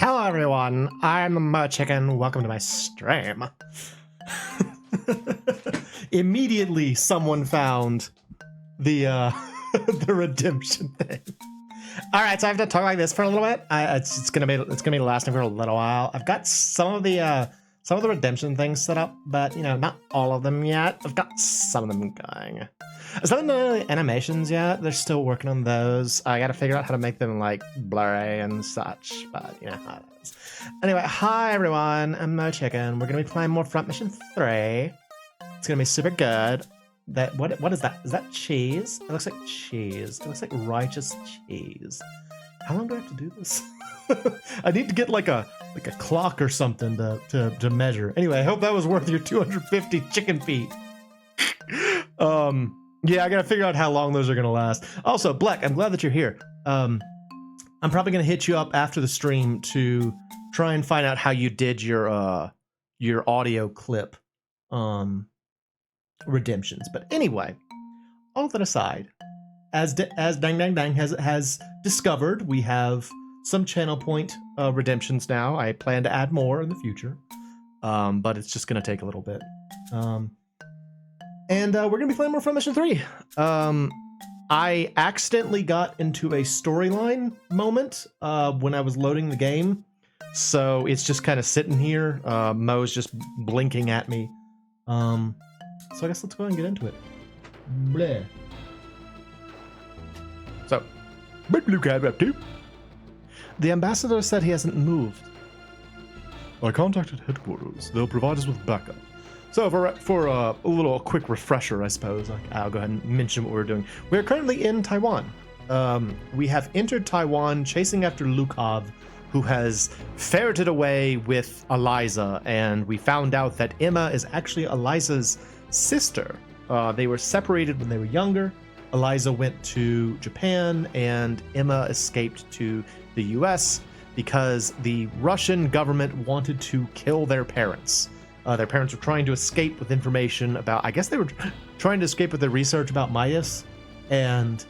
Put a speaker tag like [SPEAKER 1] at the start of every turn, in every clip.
[SPEAKER 1] Hello everyone, I'm the MoeChicken. Welcome to my stream. Immediately someone found the the redemption thing. All right, so I have to talk like this for a little bit. It's gonna be lasting for a little while. I've got some of the redemption things set up, but not all of them yet. I've got some of them going. I haven't done any animations yet. They're still working on those. I got to figure out how to make them like blurry and such, but you know how it is. Anyway, hi everyone. I'm MoeChicken. We're gonna be playing more Front Mission 3. It's gonna be super good. What is that? Is that cheese? It looks like cheese. It looks like righteous cheese. How long do I have to do this? I need to get like a clock or something to measure. Anyway, I hope that was worth your 250 chicken feet. Yeah, I gotta figure out how long those are gonna last. Also, Black, I'm glad that you're here. I'm probably gonna hit you up after the stream to try and find out how you did your audio clip redemptions. But anyway, all that aside, as Dang Dang Dang has discovered, we have some channel point redemptions now. I plan to add more in the future, but it's just gonna take a little bit. And we're going to be playing more Front Mission 3. I accidentally got into a storyline moment when I was loading the game. So it's just kind of sitting here. Moe's just blinking at me. So I guess let's go ahead and get into it. Bleh. So, what Blue Cat up to? The ambassador said he hasn't moved. I contacted headquarters. They'll provide us with backup. So for a little quick refresher, I suppose, I'll go ahead and mention what we're doing. We're currently in Taiwan. We have entered Taiwan chasing after Lukov, who has ferreted away with Eliza, and we found out that Emma is actually Eliza's sister. They were separated when they were younger. Eliza went to Japan, and Emma escaped to the US because the Russian government wanted to kill their parents. Their parents were trying to escape with information about, I guess they were trying to escape with their research about Midas, and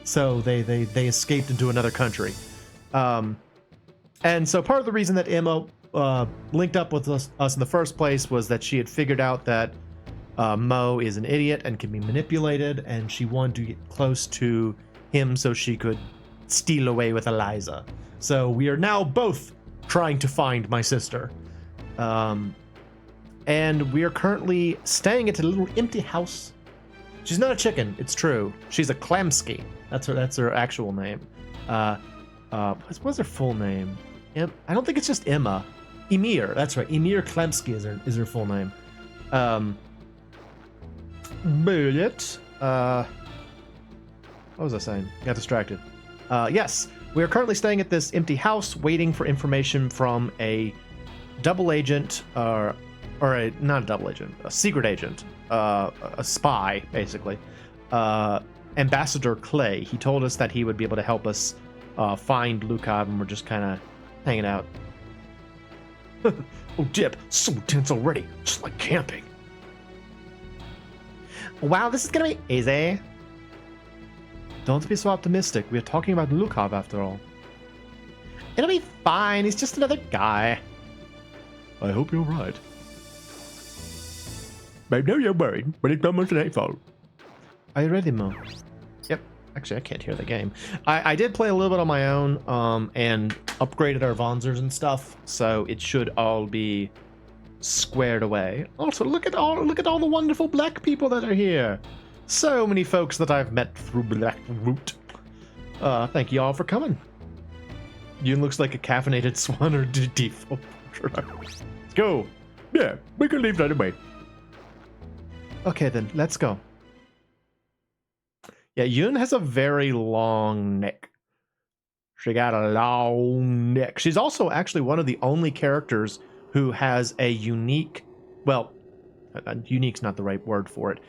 [SPEAKER 1] so they escaped into another country. And so part of the reason that Emma linked up with us in the first place was that she had figured out that Moe is an idiot and can be manipulated, and she wanted to get close to him so she could steal away with Eliza. So we are now both trying to find my sister. And we are currently staying at a little empty house. She's not a chicken, it's true. She's a Klamsky. That's her actual name. What's her full name? I don't think it's just Emma. Emir, that's right. Emir Klamsky is her full name. But what was I saying? Got distracted. Yes, we are currently staying at this empty house, waiting for information from a double agent, not a double agent, a secret agent, a spy, basically. Ambassador Clay. He told us that he would be able to help us find Lukov, and we're just kind of hanging out. Oh, Dip, so tense already, just like camping. Wow, this is gonna be easy. Don't be so optimistic. We're talking about Lukov after all. It'll be fine. He's just another guy. I hope you're right. I know you're worried, but it's almost nightfall. Are you ready, Mo? Yep. Actually, I can't hear the game. I did play a little bit on my own, and upgraded our Vonzers and stuff, so it should all be squared away. Also, look at all the wonderful black people that are here. So many folks that I've met through Blackroot. Thank you all for coming. You looks like a caffeinated swan or default. Let's go. Yeah, we can leave right away. Okay, then, let's go. Yeah, Yun has a very long neck. She got a long neck. She's also actually one of the only characters who has a unique, well, unique's not the right word for it,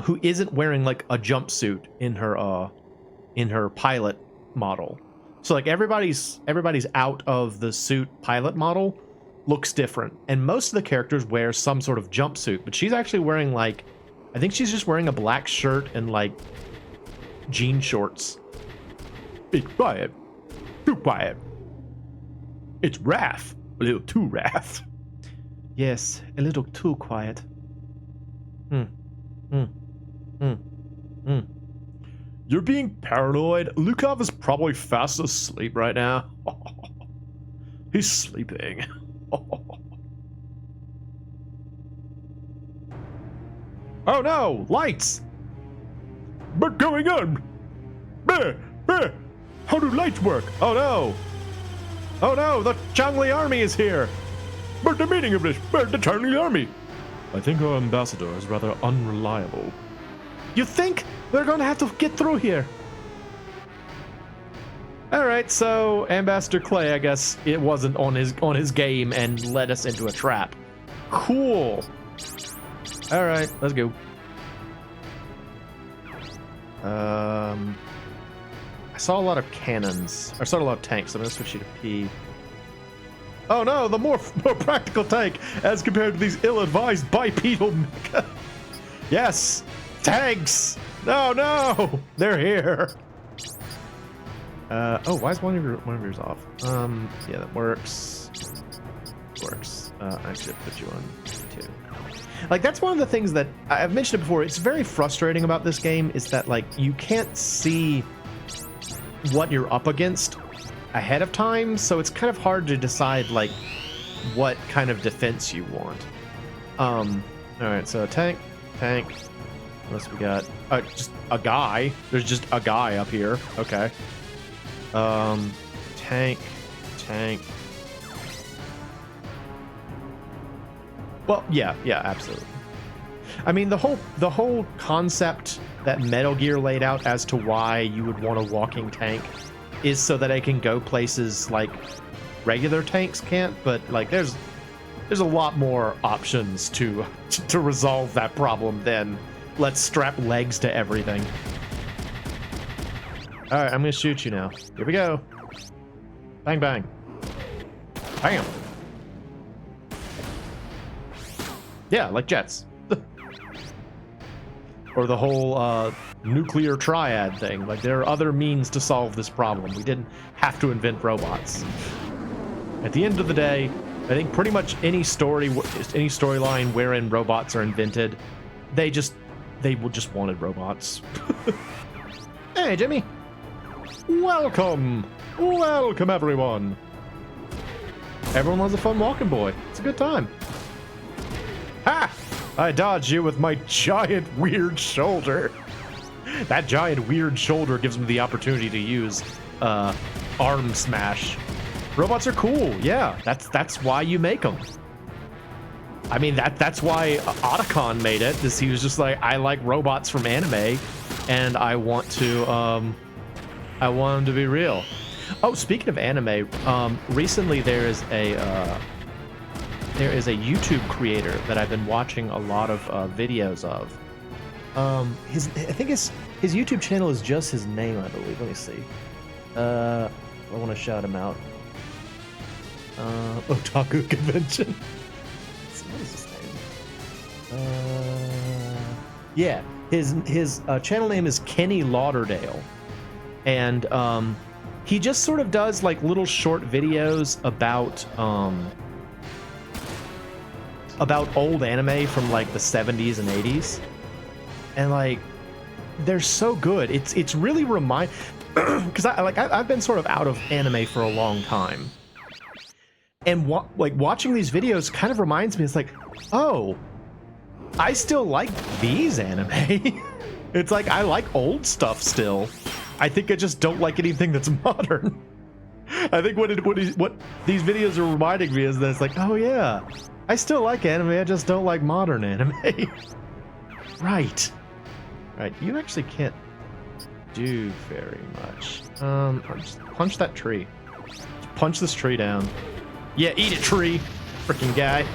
[SPEAKER 1] who isn't wearing like a jumpsuit in her pilot model. So like everybody's out of the suit pilot model looks different, and most of the characters wear some sort of jumpsuit, but she's actually wearing like, I think she's just wearing a black shirt and like jean shorts. Be quiet. Be quiet. It's wrath. A little too wrath. Yes, a little too quiet. You're being paranoid. Lukov is probably fast asleep right now. He's sleeping. Oh no! Lights! What's going on? How do lights work? Oh no! Oh no! The Changli army is here! What's the meaning of this? Where's the Changli army? I think our ambassador is rather unreliable. You think? We're gonna have to get through here. Alright, so Ambassador Clay, I guess it wasn't on his game and led us into a trap. Cool. Alright, let's go. I saw a lot of cannons. I saw a lot of tanks. I'm gonna switch you to P. Oh no, the more practical tank as compared to these ill-advised bipedal mecha. Yes, tanks. No, they're here. Oh, why is one of yours off? Yeah, that works. I should put you on 2. Like, that's one of the things that I've mentioned it before. It's very frustrating about this game is that, like, you can't see what you're up against ahead of time, so it's kind of hard to decide, like, what kind of defense you want. Alright, so tank. Unless we got just a guy. There's just a guy up here. Okay. Tank. Well, yeah, absolutely. I mean, the whole concept that Metal Gear laid out as to why you would want a walking tank is so that it can go places like regular tanks can't, but like there's a lot more options to resolve that problem than let's strap legs to everything. All right, I'm gonna shoot you now. Here we go. Bang, bang. Bam. Yeah, like jets. Or the whole nuclear triad thing. Like, there are other means to solve this problem. We didn't have to invent robots. At the end of the day, I think pretty much any storyline wherein robots are invented, they just wanted robots. Hey, Jimmy. Welcome everyone. Everyone loves a fun walking boy. It's a good time. Ha! I dodged you with my giant weird shoulder. That giant weird shoulder gives me the opportunity to use arm smash. Robots are cool. Yeah, that's why you make them. I mean, that's why Otacon made it. He was just like, I like robots from anime, and I want them to be real. Oh, speaking of anime, recently there is a YouTube creator that I've been watching a lot of videos of. I think his YouTube channel is just his name, I believe. Let me see. I want to shout him out. Otaku Convention. What is his name? Yeah, his channel name is Kenny Lauderdale, and he just sort of does like little short videos about old anime from like the 70s and 80s, and like they're so good. It's really because I've been sort of out of anime for a long time, and watching these videos kind of reminds me. It's like, oh, I still like these anime. It's like I like old stuff still. I think I just don't like anything that's modern. I think what these videos are reminding me is that it's like, oh yeah, I still like anime, I just don't like modern anime. Right. You actually can't do very much. Just punch that tree. Just punch this tree down. Yeah, eat it, tree. Freaking guy.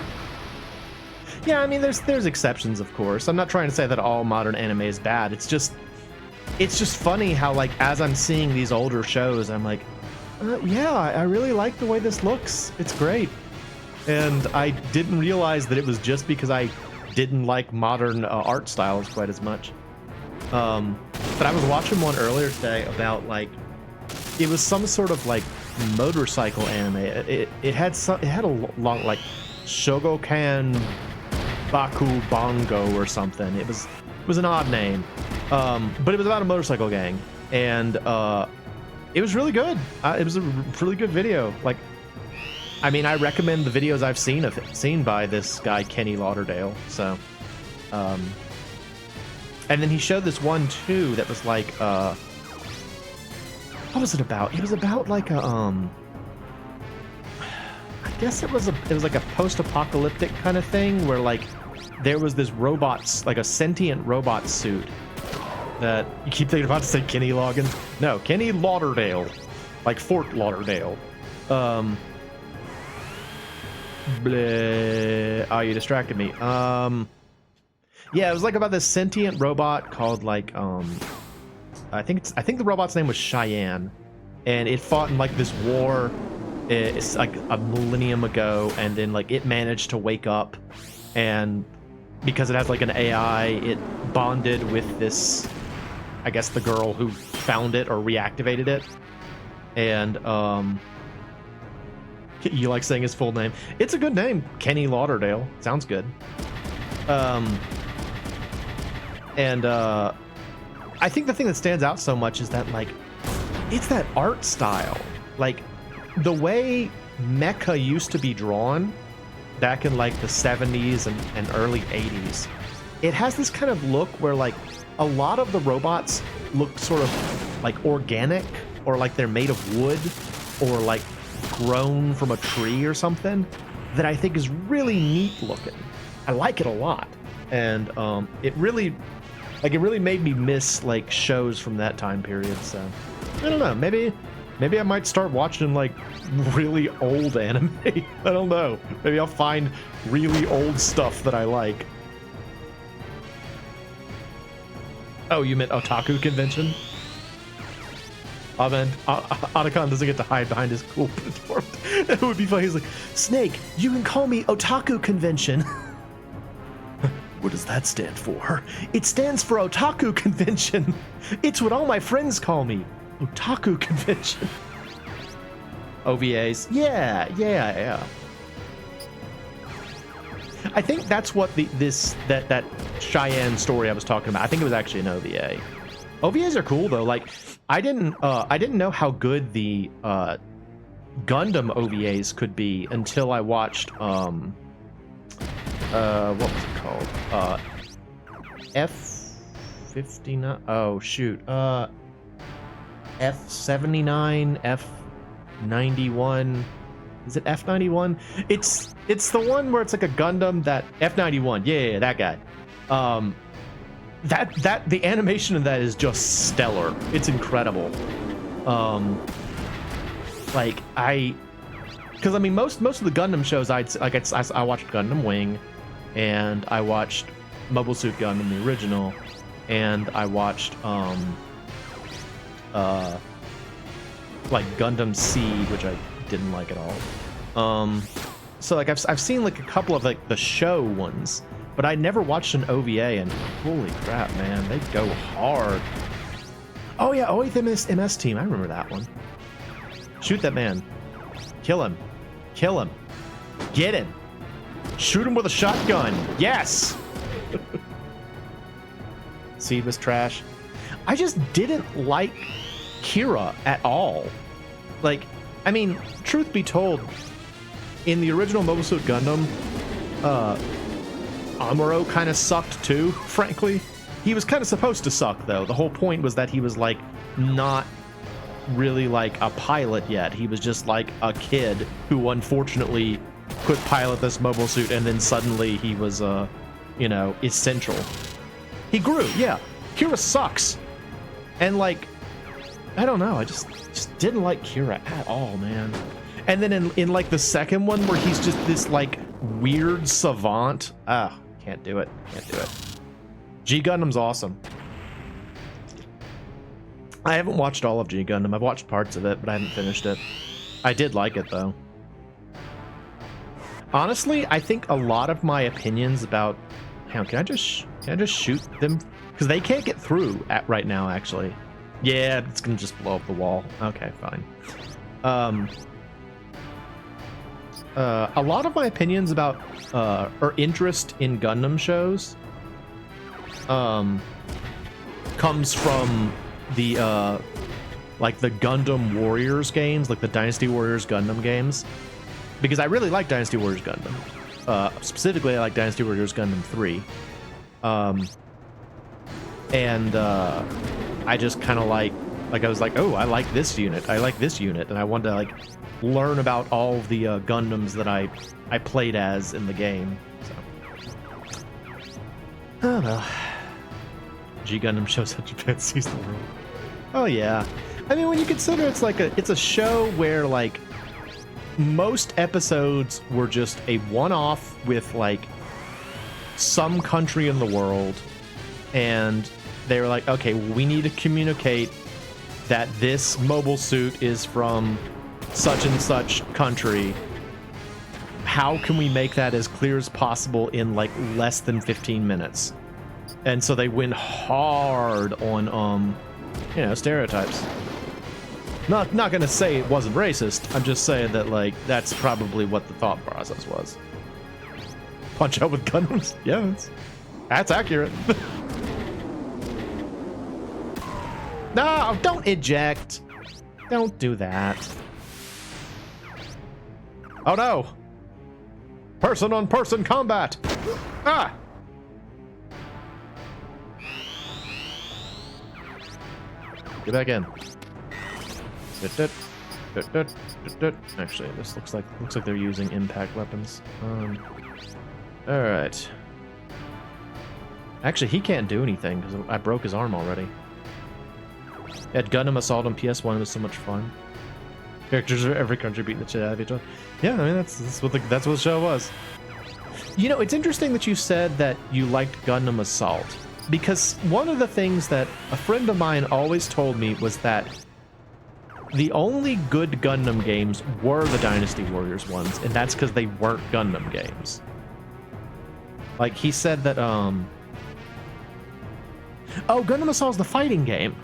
[SPEAKER 1] Yeah, I mean, there's exceptions, of course. I'm not trying to say that all modern anime is bad. It's just funny how, like, as I'm seeing these older shows, I'm like, yeah, I really like the way this looks. It's great. And I didn't realize that it was just because I didn't like modern art styles quite as much. But I was watching one earlier today about, like, it was some sort of, like, motorcycle anime. It had a long like Shogokan Baku Bongo or something. It was an odd name, but it was about a motorcycle gang, and it was really good. It was a really good video. Like, I mean, I recommend the videos I've seen by this guy Kenny Lauderdale. So, and then he showed this one too that was like, what was it about? It was about like a I guess it was like a post-apocalyptic kind of thing where like there was this robots, like a sentient robot suit that you keep thinking about to say Kenny Loggins. No, Kenny Lauderdale, like Fort Lauderdale. Bleh. Oh, you distracted me. Yeah, it was like about this sentient robot called like I think the robot's name was Cheyenne, and it fought in like this war. It's like a millennium ago, and then like it managed to wake up, and because it has like an AI, it bonded with this, I guess, the girl who found it or reactivated it. And you like saying his full name? It's a good name, Kenny Lauderdale. Sounds good. And I think the thing that stands out so much is that like it's that art style, like the way mecha used to be drawn back in like the 70s and early 80s. It has this kind of look where like a lot of the robots look sort of like organic, or like they're made of wood, or like grown from a tree or something, that I think is really neat looking. I like it a lot. And it really made me miss like shows from that time period. So I don't know, maybe I might start watching like really old anime. I don't know. Maybe I'll find really old stuff that I like. Oh, you meant otaku convention? Oh man, Otacon doesn't get to hide behind his cool platform. It would be funny. He's like, Snake, you can call me otaku convention. What does that stand for? It stands for otaku convention. It's what all my friends call me. Otaku convention. OVAs. Yeah. I think that's what that Cheyenne story I was talking about. I think it was actually an OVA. OVAs are cool though. Like I didn't know how good the Gundam OVAs could be until I watched what was it called? F59. Oh shoot. F79, F91. Is it F91? It's the one where it's like a Gundam that F91. Yeah, that guy. That the animation of that is just stellar. It's incredible. Like because I mean most of the Gundam shows I watched Gundam Wing, and I watched Mobile Suit Gundam the original, and I watched like Gundam Seed, which I didn't like at all. So like I've seen like a couple of like the show ones, but I never watched an OVA, and holy crap, man, they go hard. Oh yeah, 8th MS Team, I remember that one. Shoot that man. Kill him. Get him. Shoot him with a shotgun. Yes. Seed was trash. I just didn't like Kira at all. Like, I mean, truth be told, in the original Mobile Suit Gundam, Amuro kind of sucked too, frankly. He was kind of supposed to suck, though. The whole point was that he was, like, not really, like, a pilot yet. He was just, like, a kid who, unfortunately, could pilot this mobile suit, and then suddenly he was, you know, essential. He grew, yeah. Kira sucks. And, like, I don't know. I just didn't like Kira at all, man. And then in like the second one where he's just this like weird savant. Can't do it. G Gundam's awesome. I haven't watched all of G Gundam. I've watched parts of it, but I haven't finished it. I did like it though. Honestly, I think a lot of my opinions about can I just shoot them? Because they can't get through right now, actually. Yeah, it's gonna just blow up the wall. Okay, fine. A lot of my opinions about or interest in Gundam shows comes from the like the Gundam Warriors games, like the Dynasty Warriors Gundam games, because I really like Dynasty Warriors Gundam. Specifically, I like Dynasty Warriors Gundam 3. And I just kind of like I was like, oh, I like this unit, I like this unit, and I wanted to like learn about all of the Gundams that I played as in the game. So, oh well. G Gundam shows how Japan sees the world. Oh yeah, I mean, when you consider it's a show where like most episodes were just a one-off with like some country in the world, and they were like, okay, we need to communicate that this mobile suit is from such and such country. How can we make that as clear as possible in like less than 15 minutes? And so they went hard on you know, stereotypes. Not gonna say it wasn't racist. I'm just saying that like that's probably what the thought process was. Punch out with Gundams? Yeah, that's accurate. No, don't eject. Don't do that. Oh no! Person-on-person combat! Ah! Get back in. Actually, this looks like they're using impact weapons. All right. Actually, he can't do anything because I broke his arm already. At Gundam Assault on PS1 was so much fun. Characters of every country beating the shit out of each other. Yeah, I mean that's what the show was. You know, it's interesting that you said that you liked Gundam Assault, because one of the things that a friend of mine always told me was that the only good Gundam games were the Dynasty Warriors ones, and that's because they weren't Gundam games. Like he said that oh, Gundam Assault's the fighting game.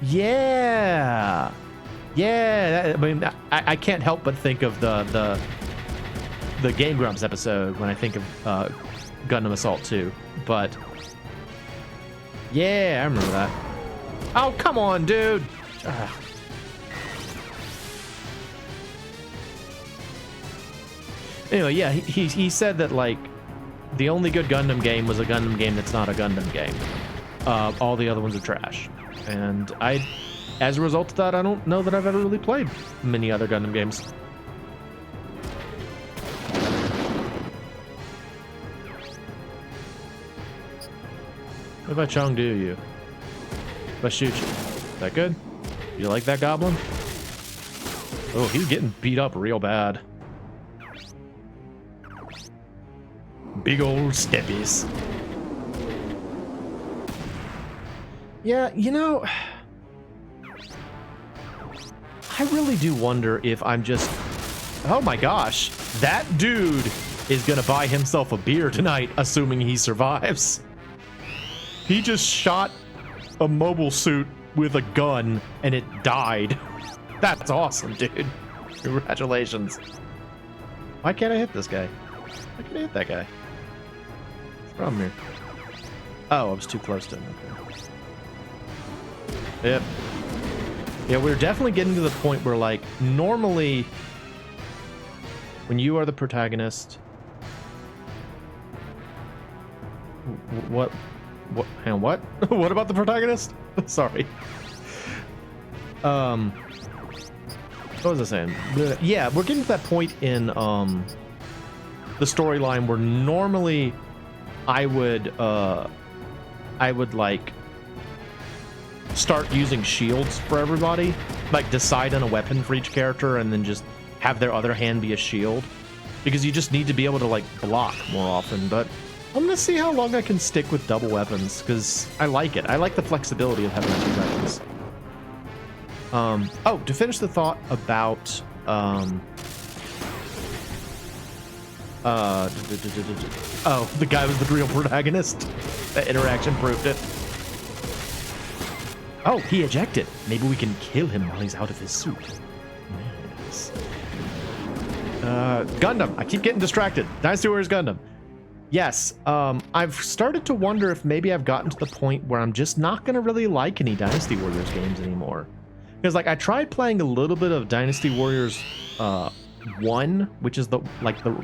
[SPEAKER 1] Yeah, I mean, I can't help but think of the Game Grumps episode when I think of Gundam Assault 2. But yeah, I remember that. Oh, come on, dude. Ugh. Anyway, yeah, he said that like the only good Gundam game was a Gundam game that's not a Gundam game. All the other ones are trash. And as a result of that, I don't know that I've ever really played many other Gundam games. What if I Chong-do you? If I shoot you? Is that good? You like that goblin? Oh, he's getting beat up real bad. Big old steppies. Yeah, you know, I really do wonder if I'm just... Oh my gosh, that dude is gonna buy himself a beer tonight, assuming he survives. He just shot a mobile suit with a gun and it died. That's awesome, dude. Congratulations. Why can't I hit this guy? Why can't I hit that guy? What's the problem here? Oh, I was too close to him. Okay. Yep. Yeah, we're definitely getting to the point where, like, normally when you are the protagonist... What? Hang on, what? What about the protagonist? Sorry. What was I saying? Yeah, we're getting to that point in the storyline where normally I would like start using shields for everybody, like decide on a weapon for each character and then just have their other hand be a shield, because you just need to be able to like block more often. But I'm gonna see how long I can stick with double weapons, because I like it. I like the flexibility of having two weapons. Oh, to finish the thought about oh, the guy was the real protagonist. That interaction proved it. Oh, he ejected. Maybe we can kill him while he's out of his suit. Gundam. I keep getting distracted. Dynasty Warriors Gundam. Yes, I've started to wonder if maybe I've gotten to the point where I'm just not going to really like any Dynasty Warriors games anymore. Because, like, I tried playing a little bit of Dynasty Warriors 1, which is the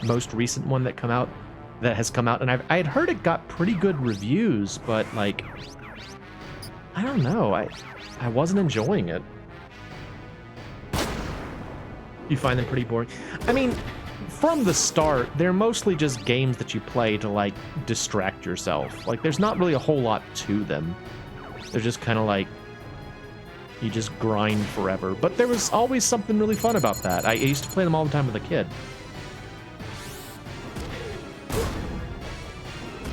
[SPEAKER 1] most recent one that has come out, and I had heard it got pretty good reviews, but, like, I don't know, I wasn't enjoying it. You find them pretty boring? I mean, from the start, they're mostly just games that you play to, like, distract yourself. Like, there's not really a whole lot to them. They're just kind of like, you just grind forever. But there was always something really fun about that. I used to play them all the time with a kid.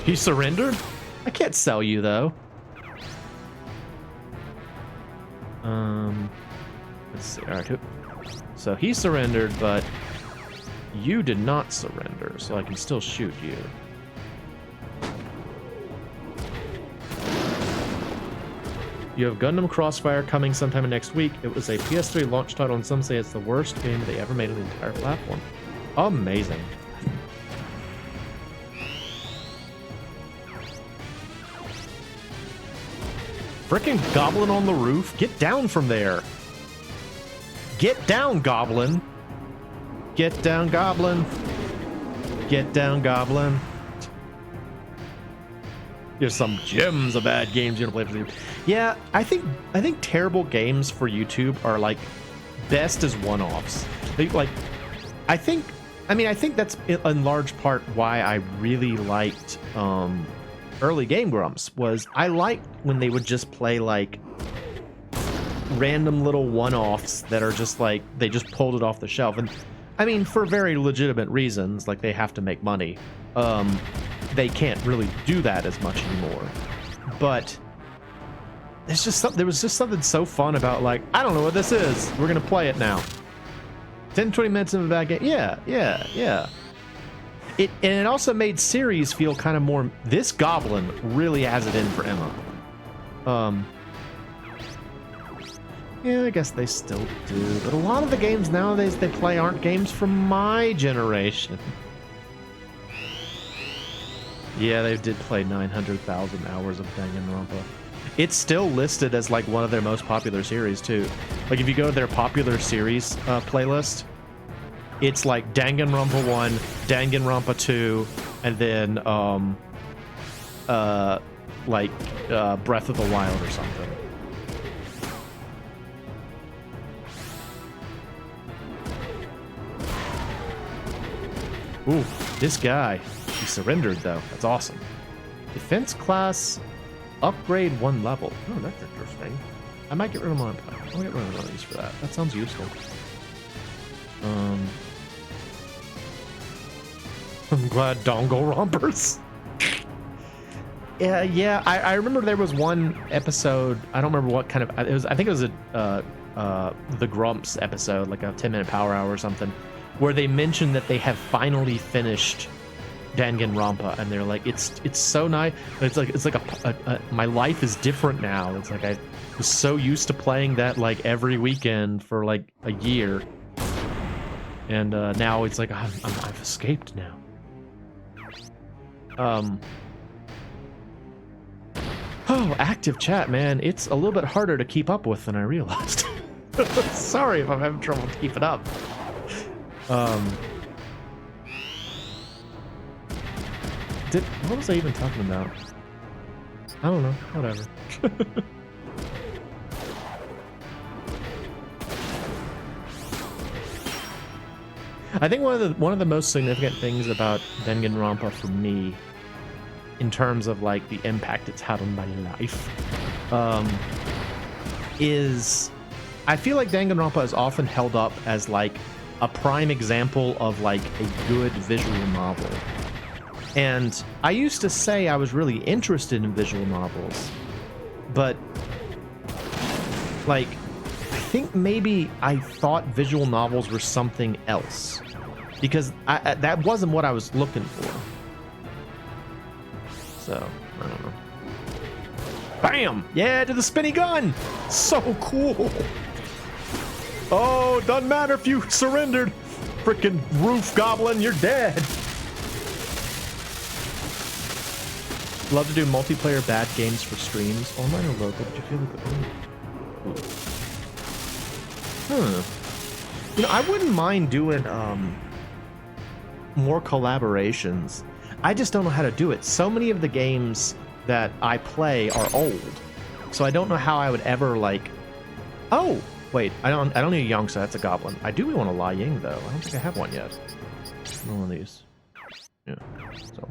[SPEAKER 1] He surrendered? I can't sell you, though. Let's see. All right. So he surrendered, but you did not surrender, so I can still shoot you. You have Gundam Crossfire coming sometime next week. It was a PS3 launch title, and some say it's the worst game they ever made on the entire platform. Amazing. Frickin' goblin on the roof. Get down from there. Get down, goblin. Get down, goblin. Get down, goblin. There's some gems of bad games you don't play for YouTube. Yeah, I think terrible games for YouTube are like best as one-offs. I think that's in large part why I really liked early Game Grumps. Was I liked when they would just play like random little one-offs that are just like they just pulled it off the shelf, and I mean for very legitimate reasons, like they have to make money. They can't really do that as much anymore, but there's just there was just something so fun about, like, I don't know what this is, we're gonna play it now. 10-20 minutes of a bad game. Yeah. It also made series feel kind of more, this goblin really has it in for Emma. Yeah, I guess they still do, but a lot of the games nowadays they play aren't games from my generation. Yeah, they did play 900,000 hours of Danganronpa. It's still listed as like one of their most popular series too. Like if you go to their popular series playlist, it's like Danganronpa 1, Danganronpa 2, and then Breath of the Wild or something. Ooh, this guy. He surrendered, though. That's awesome. Defense class upgrade 1 level. Oh, that's interesting. I might get rid of one. I'll get rid of one of these for that. That sounds useful. I'm glad dongle rompers. Yeah. I remember there was one episode. I don't remember what kind of it was. I think it was the Grumps episode, like a 10-minute power hour or something, where they mentioned that they have finally finished Danganronpa, and they're like, it's so nice. It's like my life is different now. It's like I was so used to playing that like every weekend for like a year, and now it's like I've escaped now. Oh, active chat, man. It's a little bit harder to keep up with than I realized. Sorry if I'm having trouble keeping up. What was I even talking about? I don't know. Whatever. I think one of the most significant things about Danganronpa for me, in terms of like the impact it's had on my life, is I feel like Danganronpa is often held up as like a prime example of like a good visual novel. And I used to say I was really interested in visual novels, but like I think maybe I thought visual novels were something else, because that wasn't what I was looking for. So I don't know. Bam! Yeah, to the spinny gun. So cool. Oh, doesn't matter if you surrendered. freaking roof goblin, you're dead. Love to do multiplayer bad games for streams. Online or local, but you feel like you know, I wouldn't mind doing more collaborations. I just don't know how to do it. So many of the games that I play are old, so I don't know how I would ever like. Oh wait, I don't need a young, so that's a goblin. I do want a Lai Ying though. I don't think I have one yet. One of these. Yeah. So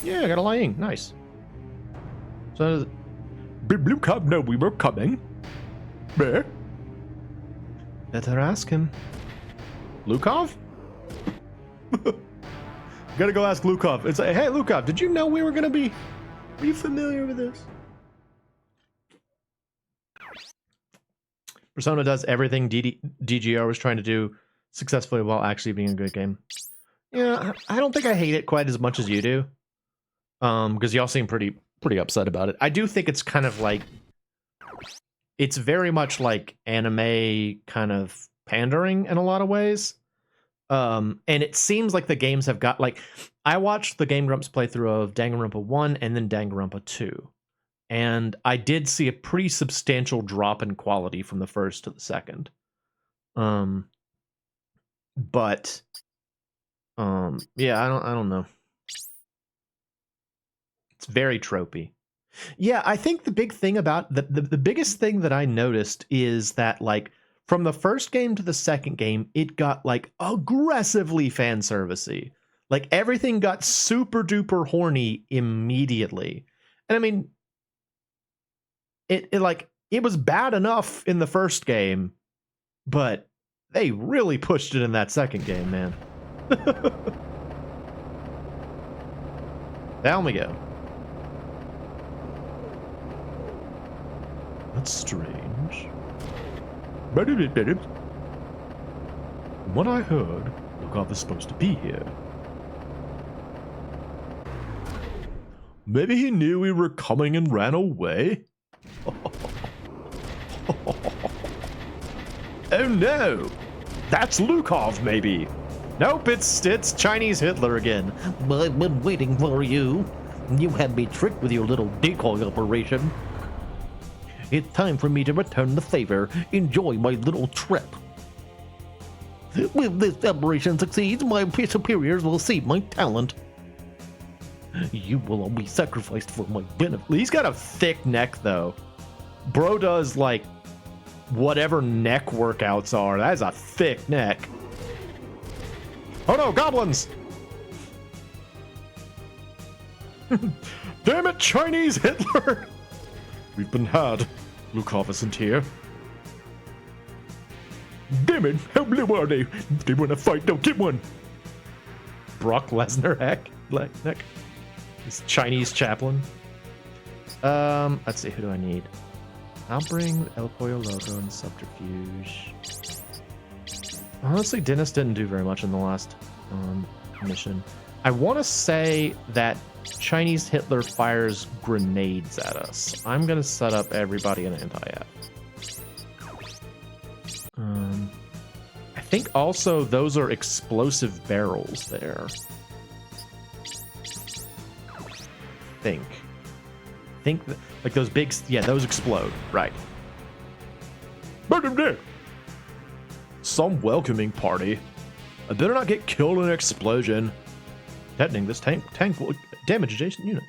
[SPEAKER 1] yeah, I got a Lai Ying. Nice. So Blue Cub, no, we were coming. Bear. Better ask him. Lukov? Gotta go ask Lukov. It's like, hey, Lukov, did you know we were gonna be... Are you familiar with this? Persona does everything DGR was trying to do successfully while actually being a good game. Yeah, I don't think I hate it quite as much as you do. Because y'all seem pretty upset about it. I do think it's kind of like... It's very much like anime kind of pandering in a lot of ways. And it seems like the games have got like, I watched the Game Grumps playthrough of Danganronpa 1 and then Danganronpa 2. And I did see a pretty substantial drop in quality from the first to the second. Yeah, I don't know. It's very tropey. Yeah, I think the big thing about the biggest thing that I noticed is that like from the first game to the second game, it got like aggressively fan servicey. Like everything got super duper horny immediately. And I mean, it was bad enough in the first game, but they really pushed it in that second game, man. Down we go. That's strange. From what I heard, Lukov is supposed to be here. Maybe he knew we were coming and ran away? Oh no! That's Lukov, maybe! Nope, it's Chinese Hitler again.
[SPEAKER 2] I've been waiting for you. You had me tricked with your little decoy operation. It's time for me to return the favor. Enjoy my little trip. If this operation succeeds, my superiors will see my talent. You will all be sacrificed for my benefit.
[SPEAKER 1] He's got a thick neck, though. Bro does, like, whatever neck workouts are. That is a thick neck. Oh no, goblins! Damn it, Chinese Hitler! We've been had. Lukov isn't here. Damn it, how blue are they? If they want to fight, they'll get one. Brock Lesnar neck. This Chinese chaplain. Let's see, who do I need? I'll bring El Pollo Loco and Subterfuge. Honestly, Dennis didn't do very much in the last mission. I want to say that Chinese Hitler fires grenades at us. I'm going to set up everybody in anti-F. I think also those are explosive barrels there. Think like those big, yeah, those explode, right. Some welcoming party. I better not get killed in an explosion. Detonating this tank will damage adjacent units.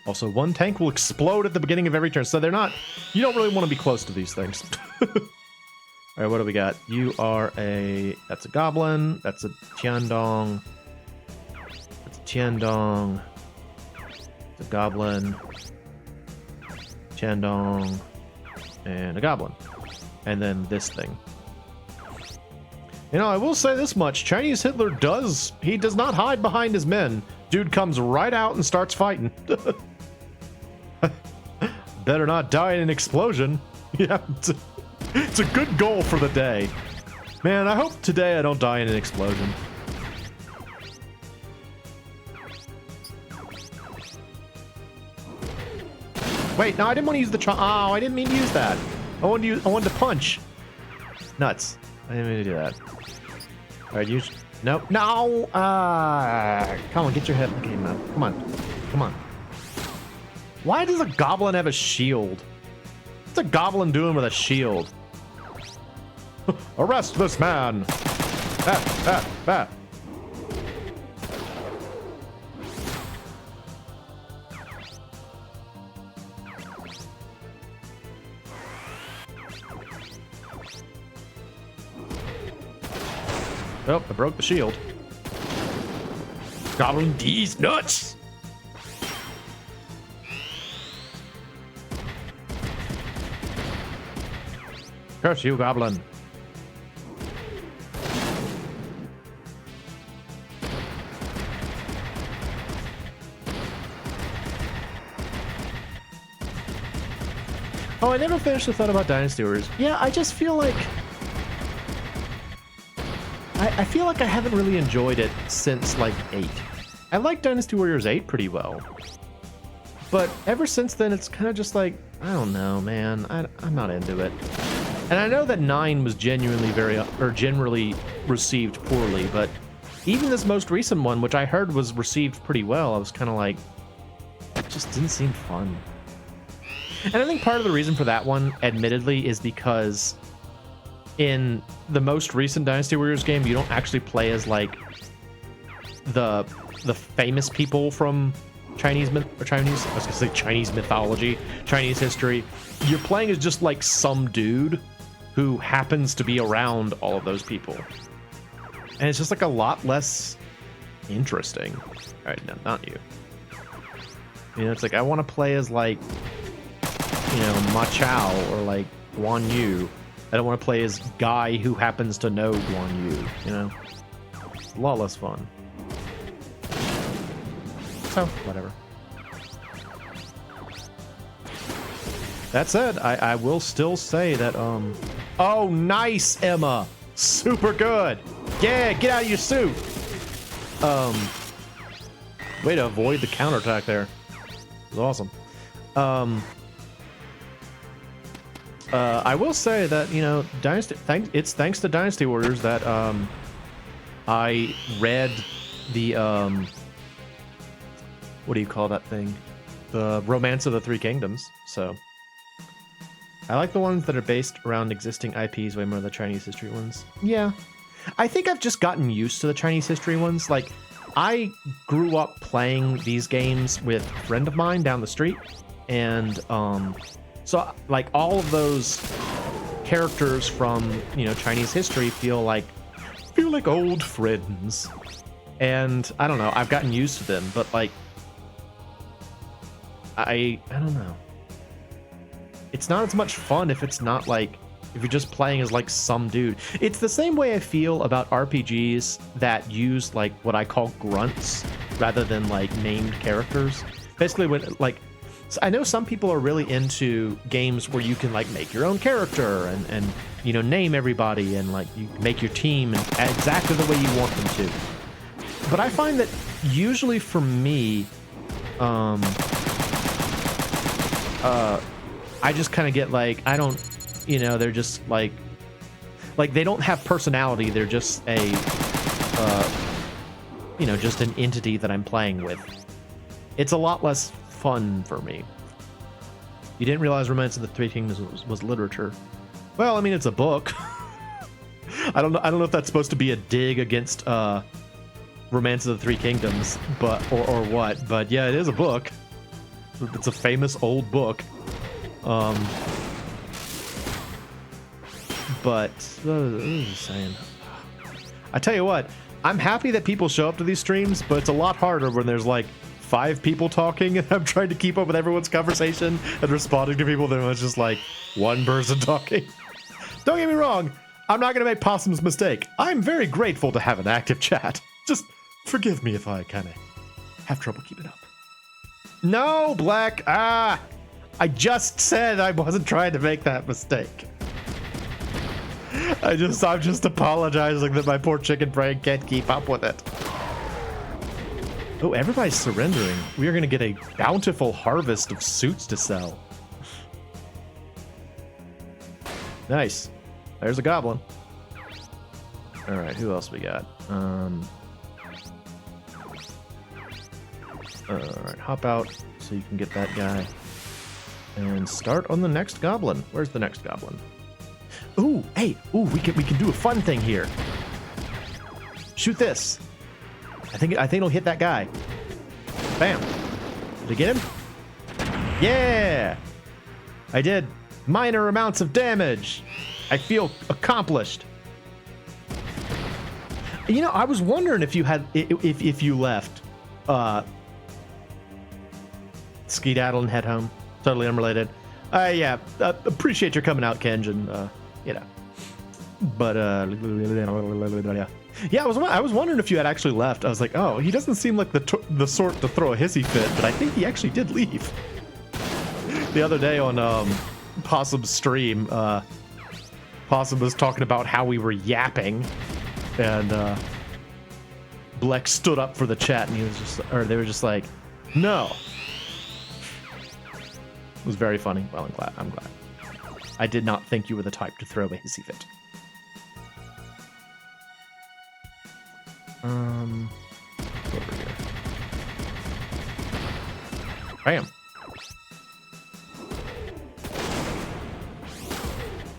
[SPEAKER 1] Also, one tank will explode at the beginning of every turn, so they're not... You don't really want to be close to these things. Alright, what do we got? You are a... That's a goblin. That's a Tiandong. That's a Tiandong. It's a goblin. Tiandong. And a goblin. And then this thing. You know, I will say this much. Chinese Hitler does... He does not hide behind his men. Dude comes right out and starts fighting. Better not die in an explosion. Yeah, it's a good goal for the day. Man, I hope today I don't die in an explosion. Wait, no, I didn't want to use the oh, I didn't mean to use that. I wanted to punch. Nuts. I didn't mean to do that.
[SPEAKER 2] All right, use. Nope. No. Come on, get your head in the game now. Come on. Come on. Why does a goblin have a shield? What's a goblin doing with a shield? Arrest this man. Bat. Oh, I broke the shield. Goblin D's nuts! Curse you, goblin. Oh, I never finished the thought about Dynasty Warriors. Yeah, I just feel like... I feel like I haven't really enjoyed it since, like, 8. I like Dynasty Warriors 8 pretty well. But ever since then, it's kind of just like, I don't know, man. I'm not into it. And I know that 9 was generally received poorly, but even this most recent one, which I heard was received pretty well, I was kind of like, it just didn't seem fun. And I think part of the reason for that one, admittedly, is because in the most recent Dynasty Warriors game, you don't actually play as like the famous people from Chinese mythology, Chinese history. You're playing as just like some dude who happens to be around all of those people, and it's just like a lot less interesting. All right, no, not you. You know, it's like I want to play as like, you know, Ma Chao or like Guan Yu. I don't want to play as guy who happens to know Guan Yu, you know? It's a lot less fun. So, whatever. That said, I will still say that, oh, nice, Emma! Super good! Yeah, get out of your suit! Way to avoid the counterattack there. It was awesome. I will say that, you know, it's thanks to Dynasty Warriors that I read the what do you call that thing? The Romance of the Three Kingdoms. So I like the ones that are based around existing IPs way more than the Chinese history ones. Yeah. I think I've just gotten used to the Chinese history ones. Like, I grew up playing these games with a friend of mine down the street, and so, like, all of those characters from, you know, Chinese history feel like old friends. And I don't know, I've gotten used to them, but like, I don't know. It's not as much fun if it's not like, if you're just playing as like some dude. It's the same way I feel about RPGs that use like what I call grunts rather than like named characters. Basically, when like, so I know some people are really into games where you can like make your own character and you know, name everybody and like you make your team and exactly the way you want them to. But I find that usually for me, I just kind of get like, I don't, you know, they're just like they don't have personality. They're just a, you know, just an entity that I'm playing with. It's a lot less fun for me. You didn't realize Romance of the Three Kingdoms was literature. Well, I mean, it's a book. I don't know if that's supposed to be a dig against Romance of the Three Kingdoms, but or what. But yeah, it is a book. It's a famous old book. But what was I saying? I tell you what, I'm happy that people show up to these streams, but it's a lot harder when there's like 5 people talking and I'm trying to keep up with everyone's conversation and responding to people. Then it's just like one person talking. Don't get me wrong, I'm not going to make Possum's mistake. I'm very grateful to have an active chat. Just forgive me if I kind of have trouble keeping up. No, Black. I just said I wasn't trying to make that mistake. I'm just apologizing that my poor chicken brain can't keep up with it. Oh, everybody's surrendering. We are going to get a bountiful harvest of suits to sell. Nice. There's a goblin.
[SPEAKER 1] All right, who else we got? All right, hop out so you can get that guy. And start on the next goblin. Where's the next goblin? Ooh, hey, ooh, we can do a fun thing here. Shoot this. I think it'll hit that guy. Bam. Did I get him? Yeah. I did minor amounts of damage. I feel accomplished. You know, I was wondering if you had if you left skedaddle and head home. Totally unrelated. Yeah, appreciate your coming out, Kenj, and you know. But yeah, I was wondering if you had actually left. I was like, oh, he doesn't seem like the sort to throw a hissy fit, but I think he actually did leave. The other day on Possum's stream, Possum was talking about how we were yapping, and Bleck stood up for the chat, and he was just, or they were just like, no. It was very funny. Well, I'm glad. I did not think you were the type to throw a hissy fit. Over here. Bam.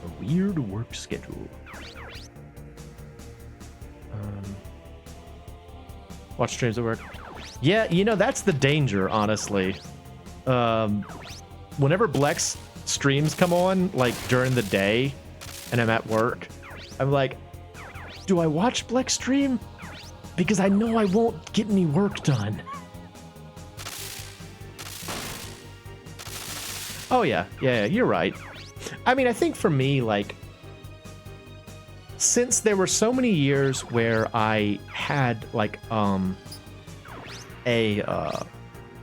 [SPEAKER 1] A weird work schedule. Watch streams at work. Yeah, you know, that's the danger, honestly. Whenever Bleck's streams come on, like during the day, and I'm at work, I'm like, do I watch Bleck stream? Because I know I won't get any work done. Oh yeah, you're right. I mean, I think for me, like, since there were so many years where I had like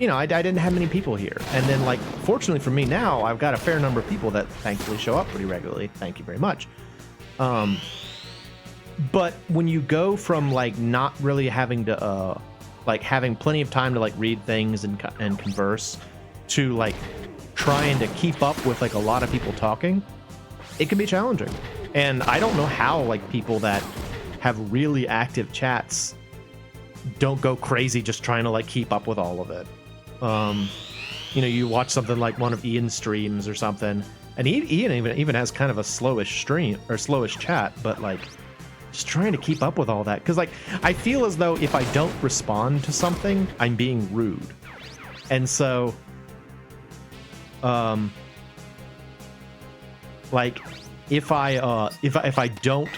[SPEAKER 1] you know, I didn't have many people here. And then, like, fortunately for me now, I've got a fair number of people that thankfully show up pretty regularly. Thank you very much. But when you go from, like, not really having to, like, having plenty of time to, like, read things and converse to, like, trying to keep up with, like, a lot of people talking, it can be challenging. And I don't know how, like, people that have really active chats don't go crazy just trying to, like, keep up with all of it. You know, you watch something like one of Ian's streams or something, and Ian even has kind of a slowish stream or slowish chat, but like just trying to keep up with all that, because like I feel as though if I don't respond to something, I'm being rude, and so like if I don't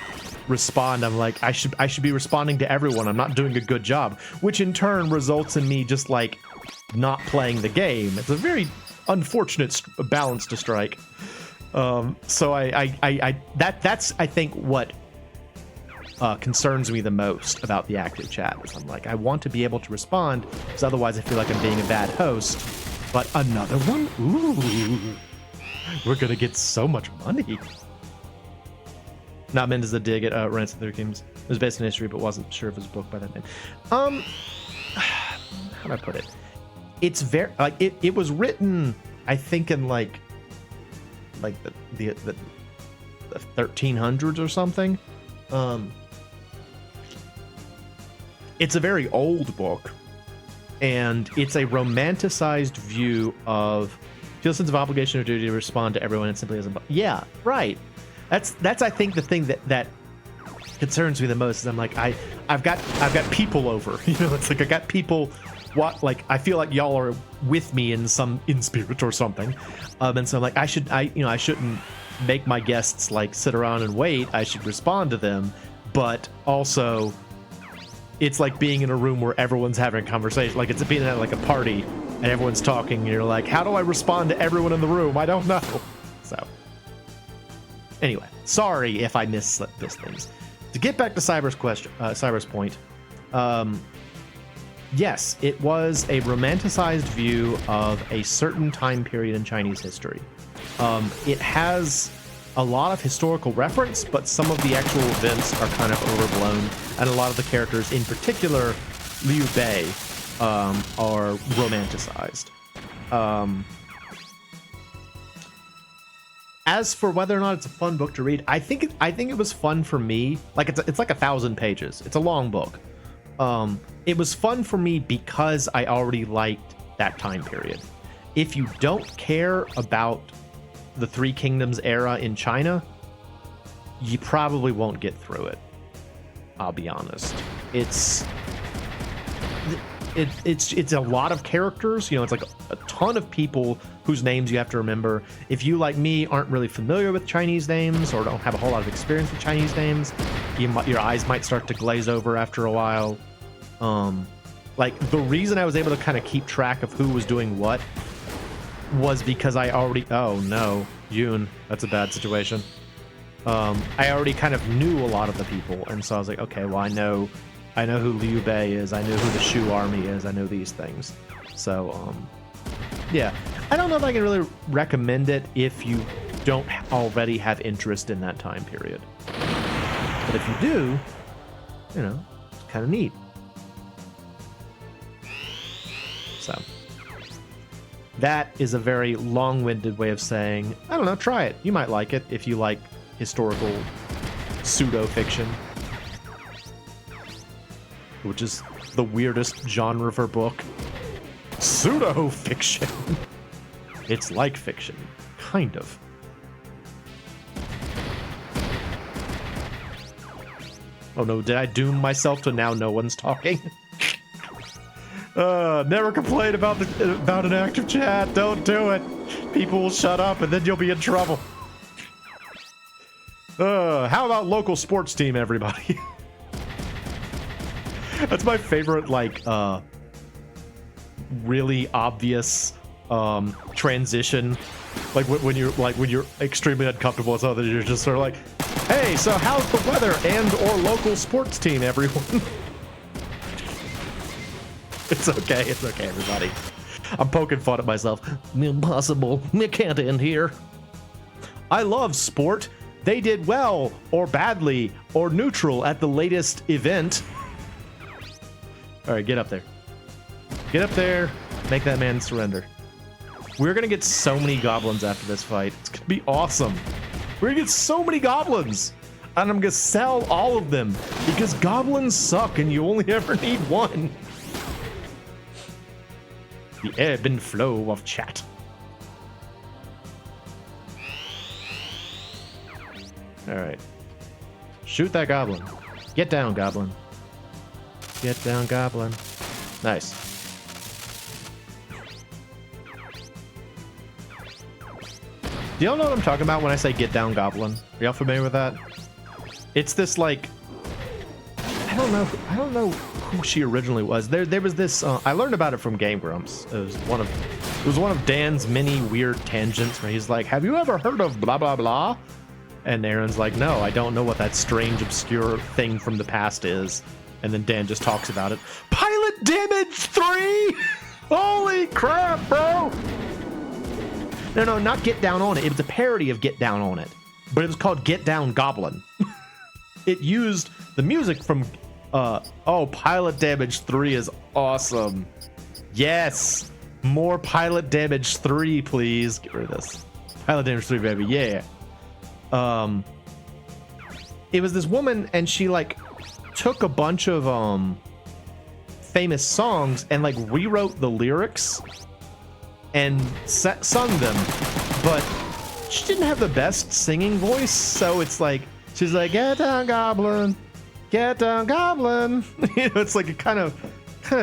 [SPEAKER 1] respond, I'm like I should be responding to everyone. I'm not doing a good job, which in turn results in me just like not playing the game. It's a very unfortunate balance to strike. So that's I think what concerns me the most about the active chat is I'm like, I want to be able to respond, because otherwise I feel like I'm being a bad host. But another one? Ooh, we're gonna get so much money. Not meant as a dig at Ransom of the Kingdoms. It was based in history, but wasn't sure if it was a book by that name. How do I put it? It's very like it was written, I think, in like the 1300s or something. It's a very old book, and it's a romanticized view of feel a sense of obligation or duty to respond to everyone and simply as a yeah, right. That's I think the thing that concerns me the most is I'm like I've got people over, you know. It's like I got people. What, like, I feel like y'all are with me in spirit or something, and so I'm like I shouldn't make my guests like sit around and wait. I should respond to them, but also it's like being in a room where everyone's having a conversation, like it's being at like a party and everyone's talking and you're like, how do I respond to everyone in the room? I don't know. So anyway, sorry if I missed things. To get back to Cyber's point, yes, it was a romanticized view of a certain time period in Chinese history. It has a lot of historical reference, but some of the actual events are kind of overblown, and a lot of the characters, in particular Liu Bei, are romanticized. as for whether or not it's a fun book to read, I think it was fun for me. Like it's like 1,000 pages. It's a long book. It was fun for me because I already liked that time period. If you don't care about the Three Kingdoms era in China, you probably won't get through it. I'll be honest. It's a lot of characters. You know, it's like a ton of people whose names you have to remember. If you, like me, aren't really familiar with Chinese names or don't have a whole lot of experience with Chinese names, your eyes might start to glaze over after a while. Like, the reason I was able to kind of keep track of who was doing what was because I already... Oh, no. Yoon. That's a bad situation. I already kind of knew a lot of the people, and so I was like, okay, well, I know who Liu Bei is, I know who the Shu army is, I know these things. So, yeah. I don't know if I can really recommend it if you don't already have interest in that time period. But if you do, you know, it's kind of neat. So, that is a very long-winded way of saying, I don't know, try it. You might like it if you like historical pseudo-fiction, which is the weirdest genre for book. Pseudo-fiction. It's like fiction, kind of. Oh no, did I doom myself to now no one's talking? Never complain about an active chat. Don't do it. People will shut up and then you'll be in trouble. How about local sports team, everybody? That's my favorite, like, really obvious transition. Like when you're extremely uncomfortable with something, you're just sort of like, hey, so how's the weather and or local sports team, everyone? It's okay, everybody. I'm poking fun at myself. Impossible. It can't end here. I love sport. They did well, or badly, or neutral at the latest event. Alright, get up there. Get up there. Make that man surrender. We're gonna get so many goblins after this fight. It's gonna be awesome. We're gonna get so many goblins. And I'm gonna sell all of them. Because goblins suck and you only ever need one. The ebb and flow of chat. Alright. Shoot that goblin. Get down, goblin. Get down, goblin. Nice. Do y'all know what I'm talking about when I say get down, goblin? Are y'all familiar with that? It's this, like... I don't know who she originally was. There was this... I learned about it from Game Grumps. It was one of Dan's many weird tangents where he's like, have you ever heard of blah, blah, blah? And Aaron's like, no, I don't know what that strange, obscure thing from the past is. And then Dan just talks about it. Pilot Damage 3! Holy crap, bro! No, not Get Down On It. It was a parody of Get Down On It. But it was called Get Down Goblin. It used the music from... oh, Pilot Damage 3 is awesome. Yes! More Pilot Damage 3, please. Get rid of this. Pilot Damage 3, baby. Yeah. It was this woman, and she, like, took a bunch of, famous songs and, like, rewrote the lyrics and sung them. But she didn't have the best singing voice, so it's like, she's like, get down, goblin. Get down, goblin. You know, it's like, it kind of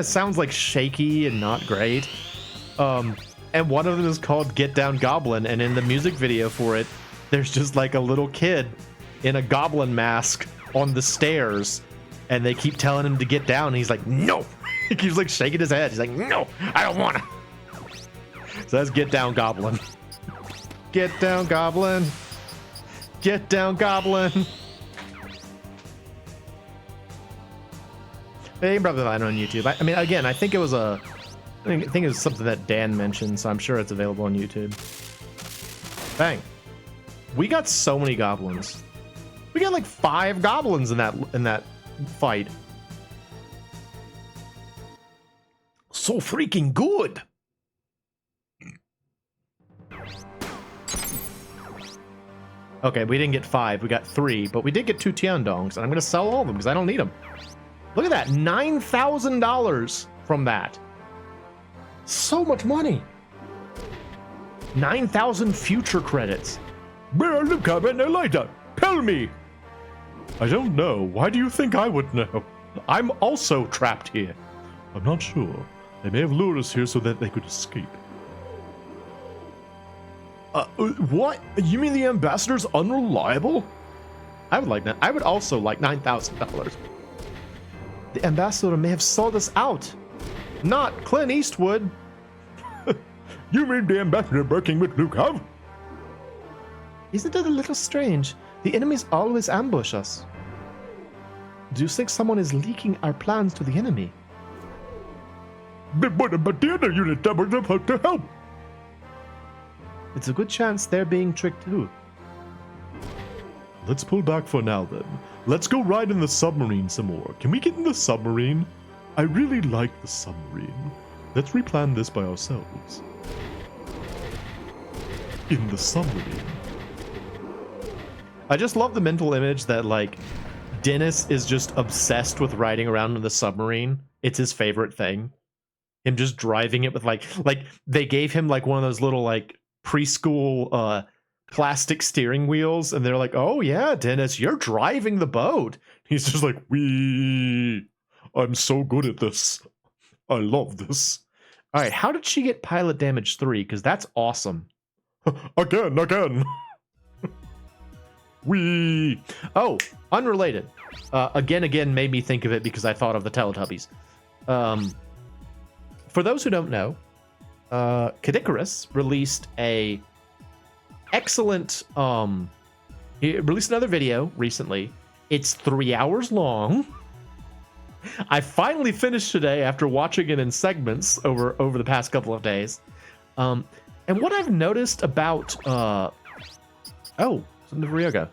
[SPEAKER 1] sounds like shaky and not great. And one of them is called Get Down, Goblin, and in the music video for it, there's just like a little kid in a goblin mask on the stairs, and they keep telling him to get down, and he's like, no. He keeps like shaking his head. He's like, no, I don't want to. So that's Get Down, Goblin. Get down, goblin. Get down, goblin. Hey, you probably find it on YouTube. I mean, again, I think it was something that Dan mentioned, so I'm sure it's available on YouTube. Bang. We got so many goblins. We got like 5 goblins in that fight. So freaking good. Okay, we didn't get 5. We got 3, but we did get 2 Tiandongs, and I'm going to sell all of them because I don't need them. Look at that. $9,000 from that. So much money. 9,000 future credits. Where are Luca and Elida? Tell me. I don't know. Why do you think I would know? I'm also trapped here. I'm not sure. They may have lured us here so that they could escape. What? You mean the ambassador's unreliable? I would like that. I would also like $9,000. The ambassador may have sold us out. Not Clint Eastwood. You mean the ambassador working with Luca? Isn't it a little strange? The enemies always ambush us. Do you think someone is leaking our plans to the enemy? But the other unit that was supposed to help. It's a good chance they're being tricked too. Let's pull back for now then. Let's go ride in the submarine some more. Can we get in the submarine? I really like the submarine. Let's replan this by ourselves. In the submarine. I just love the mental image that, like, Dennis is just obsessed with riding around in the submarine. It's his favorite thing. Him just driving it with, like they gave him, like, one of those little, like, preschool plastic steering wheels, and they're like, oh yeah, Dennis, you're driving the boat. He's just like, I'm so good at this. I love this. All right, how did she get pilot damage 3? Because that's awesome. Again. Oh, unrelated. Again made me think of it because I thought of the Teletubbies. For those who don't know, Kadikarus released a excellent he released another video recently. It's 3 hours long. I finally finished today after watching it in segments over the past couple of days. And what I've noticed about something for Ryoga.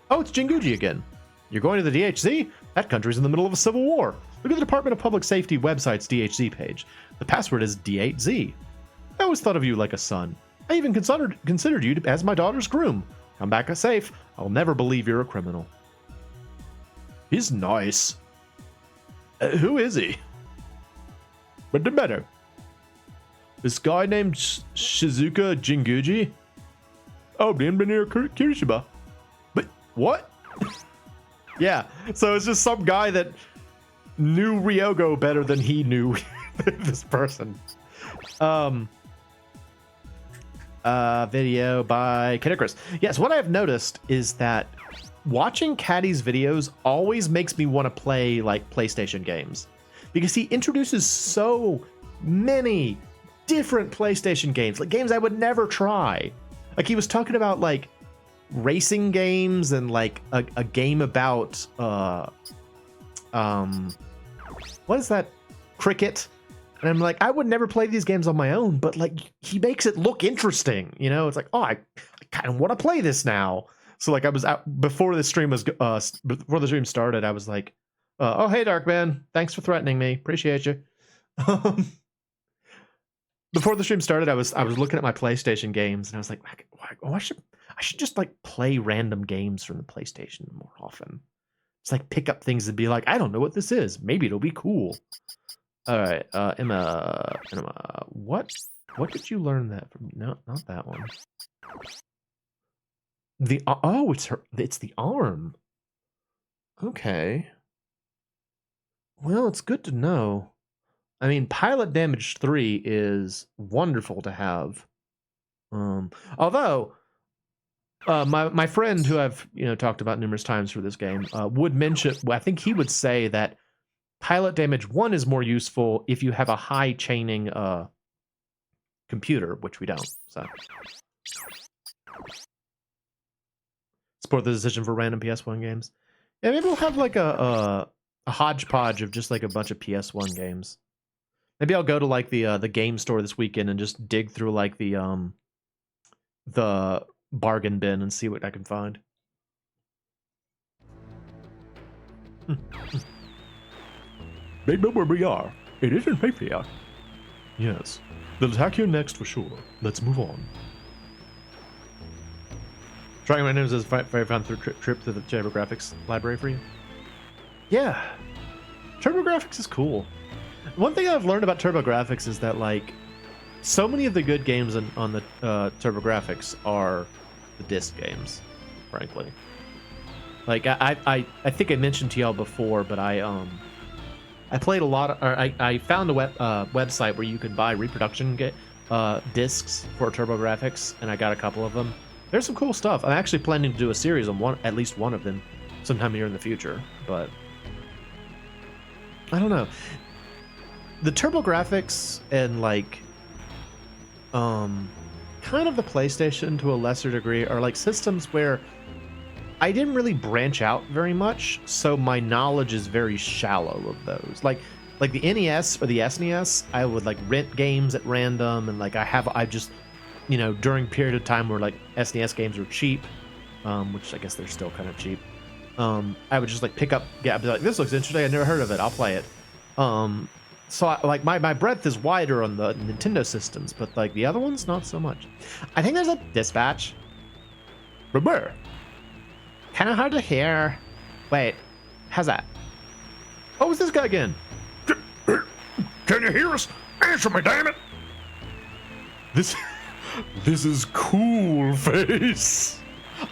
[SPEAKER 1] Oh, it's Jinguji again. You're going to the DHZ? That country's in the middle of a civil war. Look at the Department of Public Safety website's DHZ page. The password is D8Z. I always thought of you like a son. I even considered you as my daughter's groom. Come back safe. I'll never believe you're a criminal. He's nice. Who is he? But the better. This guy named Shizuka Jinguji? Oh, been near Kirishiba. But what? Yeah, so it's just some guy that knew Ryogo better than he knew this person. Video by Kadikarus. Yes, what I've noticed is that watching Caddy's videos always makes me want to play, like, PlayStation games, because he introduces so many different PlayStation games, like games I would never try. Like, he was talking about, like, racing games and, like, a game about what is that, cricket. And I'm like, I would never play these games on my own, but, like, he makes it look interesting, you know? It's like, oh, I kind of want to play this now. So, like, I was out before the stream started. I was like, oh, hey, Darkman, thanks for threatening me, appreciate you. Before the stream started, I was looking at my PlayStation games, and I was like, oh, I should just, like, play random games from the PlayStation more often. Just, like, pick up things and be like, I don't know what this is. Maybe it'll be cool. All right, Emma, what did you learn that from? No, not that one. It's the arm. Okay. Well, it's good to know. I mean, pilot damage 3 is wonderful to have. Although my friend, who I've talked about numerous times for this game, would mention. I think he would say that pilot damage 1 is more useful if you have a high chaining computer, which we don't. So support the decision for random PS1 games. Yeah, maybe we'll have like a hodgepodge of just like a bunch of PS1 games. Maybe I'll go to like the game store this weekend and just dig through like the bargain bin and see what I can find. They know where we are. It isn't Mayfair. Yes. They'll attack here next for sure. Let's move on.
[SPEAKER 2] Trying my nose is a very fun trip to the TurboGrafx library for you. Yeah, TurboGrafx is cool. One thing I've learned about TurboGrafx is that like so many of the good games on the TurboGrafx are the disc games, frankly. Like I think I mentioned to y'all before, but I played a lot of, or I found a website where you could buy reproduction discs for TurboGrafx, and I got a couple of them. There's some cool stuff. I'm actually planning to do a series on at least one of them sometime here in the future, but I don't know. The TurboGrafx and like kind of the PlayStation to a lesser degree are like systems where I didn't really branch out very much, so my knowledge is very shallow of those. Like the NES or the SNES, I would like rent games at random, and like I just, you know, during period of time where like SNES games were cheap, which I guess they're still kind of cheap. I would just like pick up, I'd be like, this looks interesting, I never heard of it, I'll play it. So like my breadth is wider on the Nintendo systems, but like the other ones, not so much. I think there's a dispatch.
[SPEAKER 1] Remember.
[SPEAKER 2] Kind of hard to hear. Wait, how's that? Oh, it's this guy again.
[SPEAKER 1] Can you hear us? Answer me, damn it! This is Cool Face.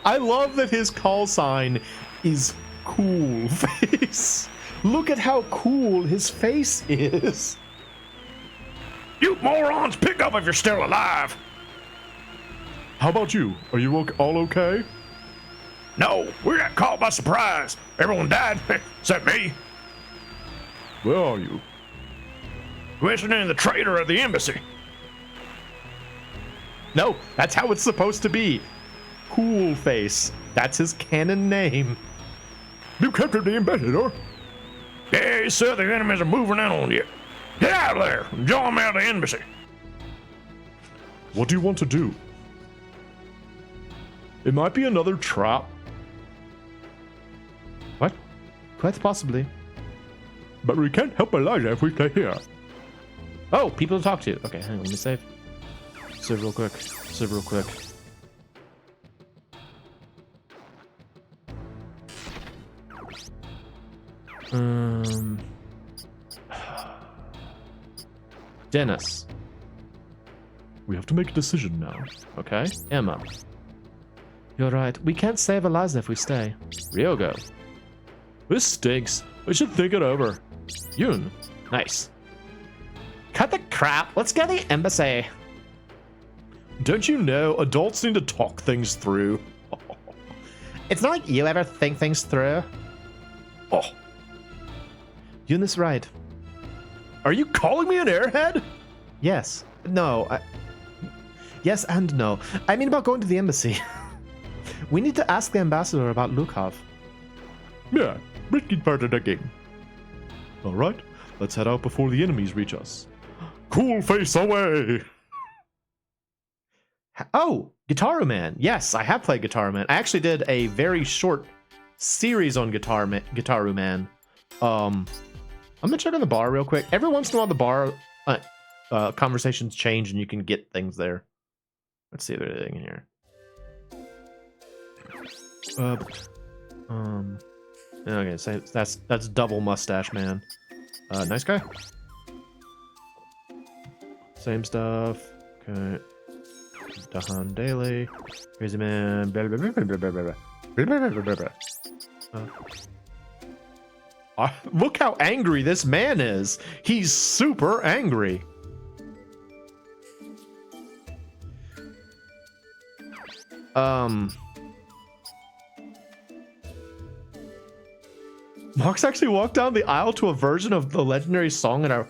[SPEAKER 1] I love that his call sign is Cool Face. Look at how cool his face is. You morons, pick up if you're still alive. How about you? Are you all okay? No, we got caught by surprise. Everyone died, except me. Where are you? Questioning the traitor at the embassy. No, that's how it's supposed to be. Cool Face. That's his canon name. You captured the ambassador? Yeah, he said the enemies are moving in on you. Get out of there and join me at the embassy. What do you want to do? It might be another trap. What? Quite possibly. But we can't help Elijah if we stay here.
[SPEAKER 2] Oh, people to talk to. Okay, hang on, let me save. Save real quick. Save real quick. Dennis.
[SPEAKER 1] We have to make a decision now.
[SPEAKER 2] Okay. Emma. You're right. We can't save Eliza if we stay. Ryogo.
[SPEAKER 1] This stinks. We should think it over. Yun.
[SPEAKER 2] Nice. Cut the crap. Let's go to the embassy.
[SPEAKER 1] Don't you know adults need to talk things through?
[SPEAKER 2] It's not like you ever think things through.
[SPEAKER 1] Oh.
[SPEAKER 2] Yun is right.
[SPEAKER 1] Are you calling me an airhead?
[SPEAKER 2] Yes. No. Yes and no. I mean about going to the embassy. We need to ask the ambassador about Lukov.
[SPEAKER 1] Yeah, risky part of the game. All right, let's head out before the enemies reach us. Cool Face away!
[SPEAKER 2] Oh, Guitar Man. Yes, I have played Guitar Man. I actually did a very short series on Guitar Man. I'm gonna check on the bar real quick. Every once in a while, the bar conversations change and you can get things there. Let's see if there's anything in here. Okay, so that's double mustache man. Nice guy. Same stuff. Okay. Dahan Daily. Crazy man. Blah, blah, blah, blah, blah, blah, blah, blah, blah. Look how angry this man is. He's super angry. Mark's actually walked down the aisle to a version of the legendary song in our.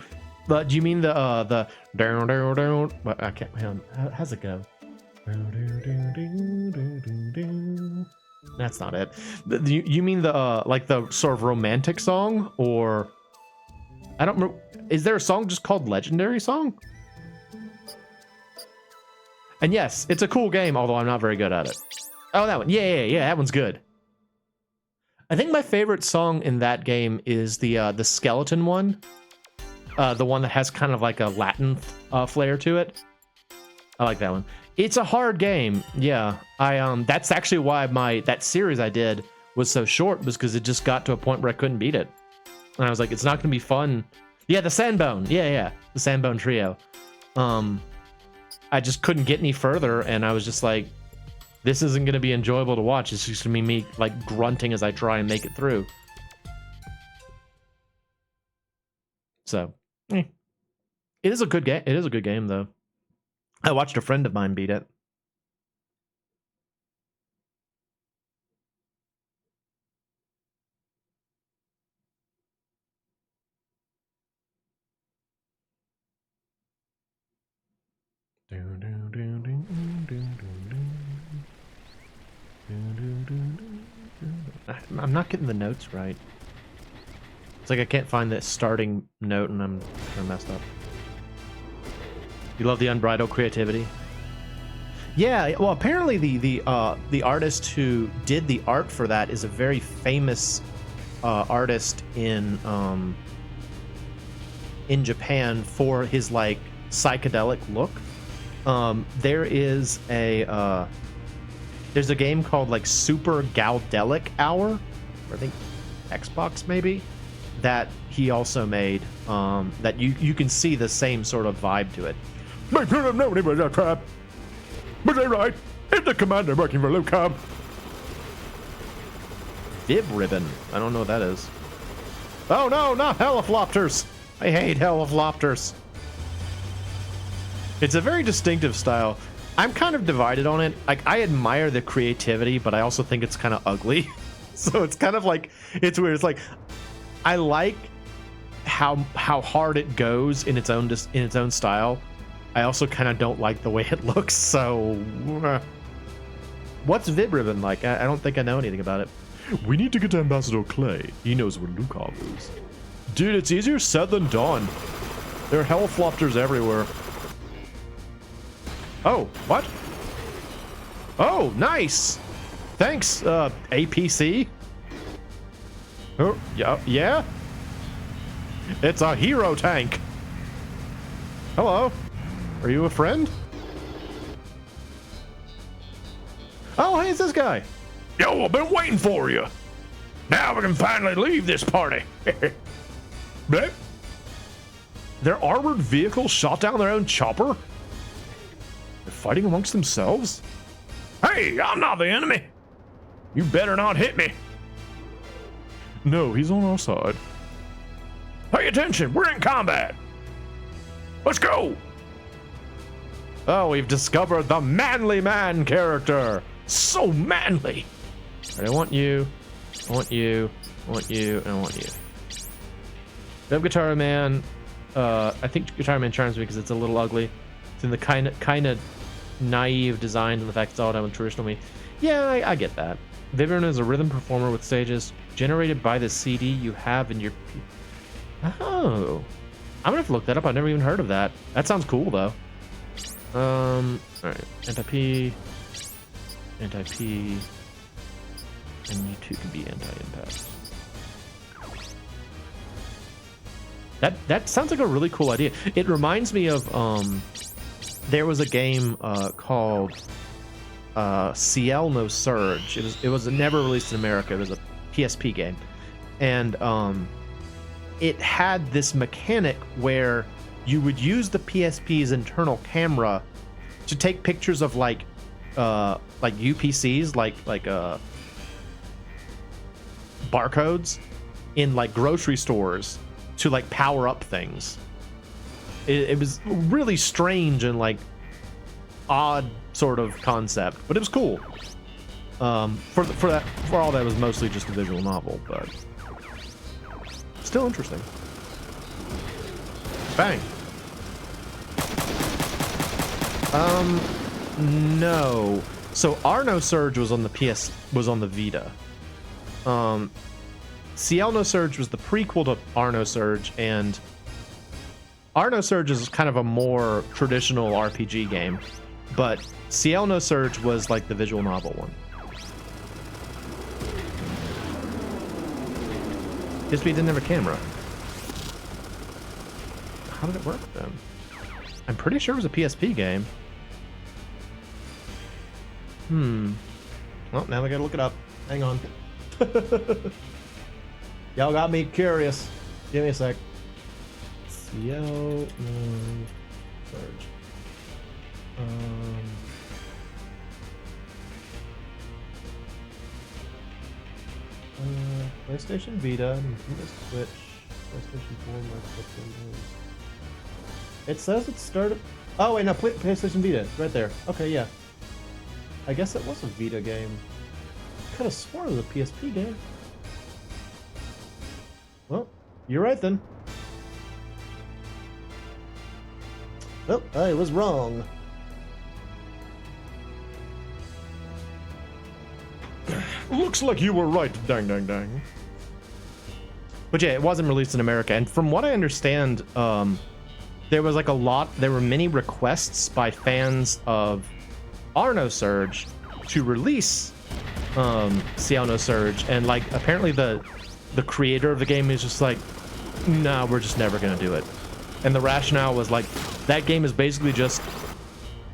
[SPEAKER 2] Do you mean the down down down? I can't. Hang on. How's it go? That's not it. You mean the like the sort of romantic song, or I don't remember. Is there a song just called Legendary Song? And yes, it's a cool game, although I'm not very good at it. Oh, that one. Yeah, that one's good. I think my favorite song in that game is the skeleton one. The one that has kind of like a Latin flair to it.
[SPEAKER 3] I like that one. It's a hard game. Yeah. That's actually why that series I did was so short, was because it just got to a point where I couldn't beat it. And I was like, it's not going to be fun. Yeah, the Sandbone. Yeah. The Sandbone Trio. I just couldn't get any further, and I was just like, this isn't going to be enjoyable to watch. It's just going to be me like grunting as I try and make it through. So, it is a good game. It is a good game, though. I watched a friend of mine beat it. I'm not getting the notes right. It's like I can't find the starting note, and I'm messed up. You love the unbridled creativity? Yeah. Well, apparently the artist who did the art for that is a very famous artist in Japan for his like psychedelic look. There's a game called like Super Galdelic Hour, or I think Xbox maybe, that he also made, that you can see the same sort of vibe to it.
[SPEAKER 1] My friend know anybody that crap. But they right. It's the commander working for Lucam.
[SPEAKER 3] Dib ribbon. I don't know what that is. Oh no, not Heliflopters. I hate Heliflopters. It's a very distinctive style. I'm kind of divided on it. Like, I admire the creativity, but I also think it's kind of ugly. So it's kind of like, it's weird. It's like, I like how hard it goes in its own style. I also kind of don't like the way it looks. So, what's Vib Ribbon like? I don't think I know anything about it.
[SPEAKER 1] We need to get to Ambassador Clay. He knows where Lukov is.
[SPEAKER 3] Dude, it's easier said than done. There are Heliflopters everywhere. Oh, what? Oh, nice. Thanks, APC. Oh, yeah. It's a hero tank. Hello. Are you a friend? Oh, hey, it's this guy.
[SPEAKER 1] Yo, I've been waiting for you. Now we can finally leave this party. Bleh.
[SPEAKER 3] Their armored vehicles shot down their own chopper? They're fighting amongst themselves?
[SPEAKER 1] Hey, I'm not the enemy. You better not hit me.
[SPEAKER 3] No, he's on our side.
[SPEAKER 1] Pay attention, we're in combat. Let's go.
[SPEAKER 3] Oh, we've discovered the manly man character. So manly. All right, I want you. I want you. I want you. And I want you. Dub Guitar Man. I think Guitar Man charms me because it's a little ugly. It's in the kind of naive design and the fact it's all done with traditional me. Yeah, I get that. Vivian is a rhythm performer with stages generated by the CD you have in your. Oh, I'm gonna have to look that up. I've never even heard of that. That sounds cool though. All right, anti-P, and you two can be anti-impact. That sounds like a really cool idea. It reminds me of there was a game called Ciel No Surge. It was never released in America. It was a PSP game, and it had this mechanic where you would use the PSP's internal camera to take pictures of like UPCs, like barcodes in like grocery stores to like power up things. It was really strange and like odd sort of concept, but it was cool. For all that, it was mostly just a visual novel, but still interesting. Bang. No. So Arno Surge was on the Vita. Ciel No Surge was the prequel to Arno Surge, and Arno Surge is kind of a more traditional RPG game, but Ciel No Surge was like the visual novel one. PSP didn't have a camera. How did it work then? I'm pretty sure it was a PSP game. Well, now we gotta look it up. Hang on. Y'all got me curious. Give me a sec. CO no surge. PlayStation Vita, Nintendo Switch, PlayStation 4, Microsoft Windows. It says it started. Oh wait, no, PlayStation Vita, it's right there. Okay, yeah. I guess it was a Vita game. Could have sworn it was a PSP game. Well, you're right then. Well, I was wrong.
[SPEAKER 1] Looks like you were right, dang dang dang.
[SPEAKER 3] But yeah, it wasn't released in America, and from what I understand, there was like there were many requests by fans of Arno Surge to release CL No Surge, and like apparently the creator of the game is just like, nah, we're just never gonna do it. And the rationale was like, that game is basically just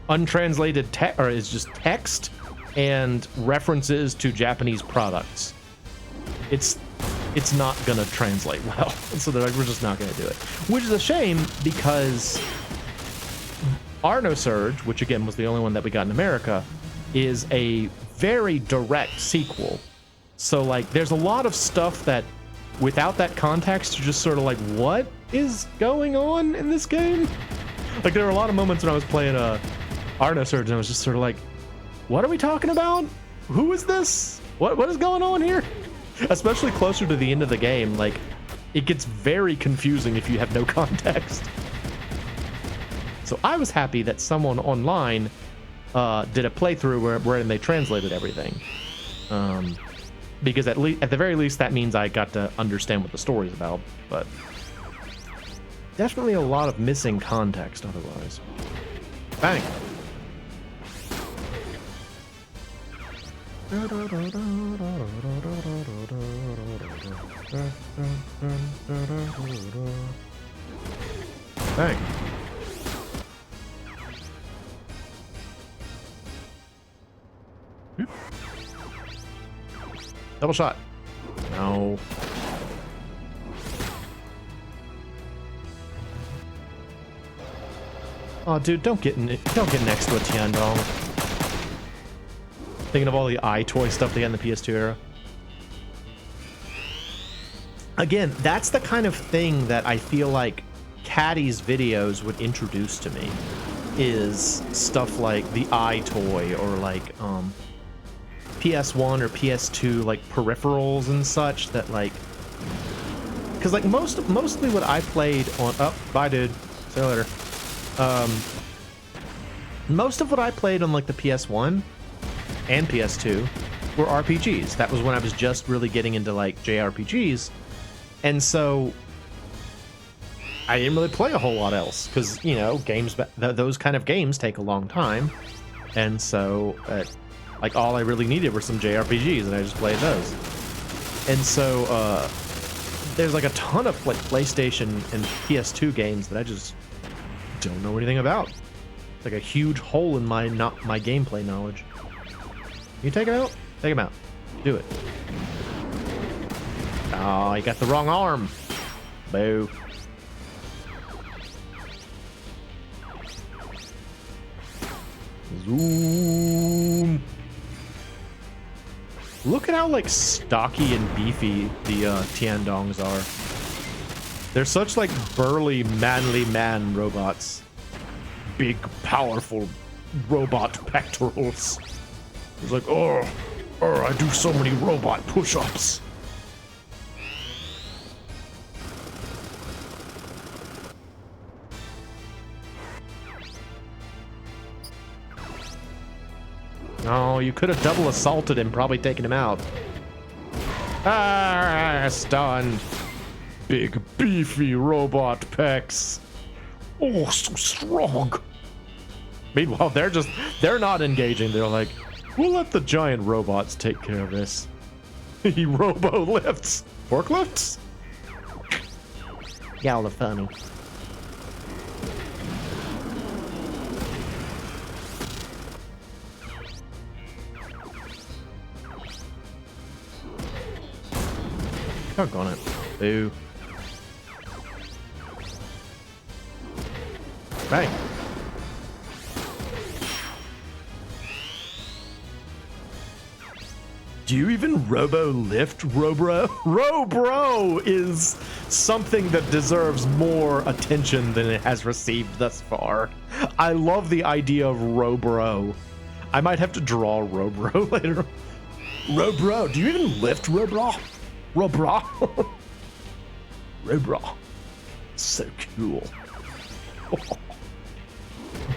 [SPEAKER 3] untranslated text, or is just text and references to Japanese products. It's not gonna translate well, so they're like, we're just not gonna do it, which is a shame because Arno Surge, which again was the only one that we got in America, is a very direct sequel. So like, there's a lot of stuff that, without that context, you're just sort of like, what is going on in this game? Like, there were a lot of moments when I was playing Arno Surge, and I was just sort of like, what are we talking about? Who is this? What is going on here? Especially closer to the end of the game, like, it gets very confusing if you have no context. So I was happy that someone online did a playthrough wherein they translated everything. Because at the very least, that means I got to understand what the story's about. But definitely a lot of missing context otherwise. Bang. Bang. Double shot. No. Oh, dude, don't get next to a Tiandong. Thinking of all the iToy stuff they had in the PS2 era. Again, that's the kind of thing that I feel like Caddy's videos would introduce to me. Is stuff like the iToy, or like PS1 or PS2 like peripherals and such that like, because like mostly what I played on, oh bye dude, see you later. Most of what I played on like the PS1 and PS2 were RPGs. That was when I was just really getting into like JRPGs, and so I didn't really play a whole lot else because, you know, games, those kind of games take a long time, and so like all I really needed were some JRPGs, and I just played those. And so there's like a ton of like PlayStation and PS2 games that I just don't know anything about. It's like a huge hole in my gameplay knowledge. You take him out? Take him out. Do it. Oh, you got the wrong arm. Boo. Zoom. Look at how like stocky and beefy the Tiandongs are. They're such like burly, manly man robots. Big, powerful robot pectorals. It's like, oh, I do so many robot push-ups. Oh, you could have double assaulted him, probably taken him out. Ah, stunned. Big, beefy robot pecs. Oh, so strong. Meanwhile, they're not engaging. They're like, we'll let the giant robots take care of this. He robo lifts. Forklifts?
[SPEAKER 2] Y'all are funny.
[SPEAKER 3] chunk on it. Boo. Bang.
[SPEAKER 1] Do you even robo-lift, Robro?
[SPEAKER 3] Robro is something that deserves more attention than it has received thus far. I love the idea of Robro. I might have to draw Robro later.
[SPEAKER 1] Robro, do you even lift Robro?
[SPEAKER 3] Robro.
[SPEAKER 1] Robro. So cool.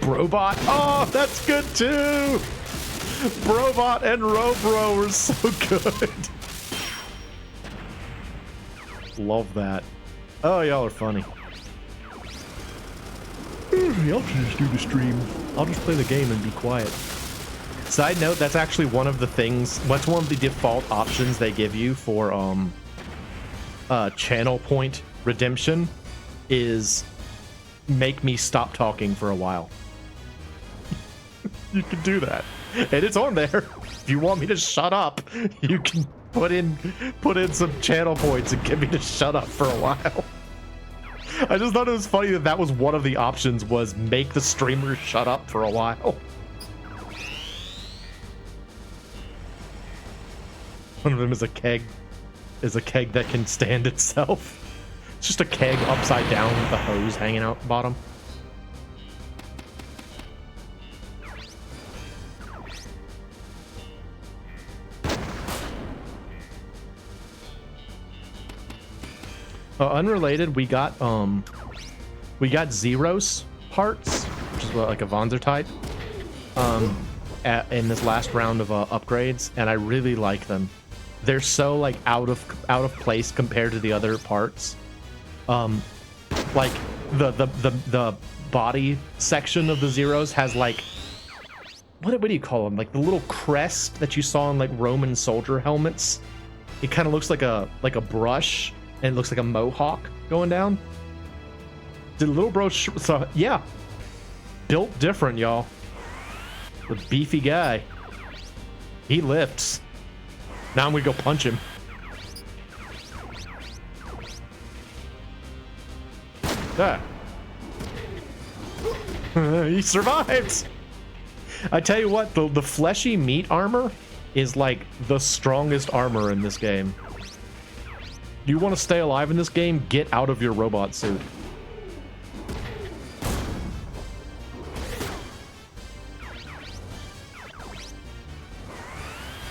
[SPEAKER 3] Brobot. Oh, that's good too. Brobot and Robro were so good. Love that. Oh, y'all are funny.
[SPEAKER 1] Y'all should just do the stream.
[SPEAKER 3] I'll just play the game and be quiet. Side note, that's actually one of the things, what's one of the default options they give you for channel point redemption is make me stop talking for a while. You can do that. And it's on there. If you want me to shut up, you can put in some channel points and get me to shut up for a while. I just thought it was funny that that was one of the options, was make the streamer shut up for a while. One of them is a keg that can stand itself. It's just a keg upside down with the hose hanging out the bottom. Unrelated, we got Zeros parts, which is like a Vonzer type, in this last round of upgrades, and I really like them. They're so like out of place compared to the other parts. Like the body section of the Zeros has like what do you call them? Like the little crest that you saw in like Roman soldier helmets. It kind of looks like a brush. And it looks like a mohawk going down. Did little bro... So, yeah. Built different, y'all. The beefy guy. He lifts. Now I'm gonna go punch him. Ah. He survived! I tell you what, the fleshy meat armor is like the strongest armor in this game. Do you want to stay alive in this game? Get out of your robot suit.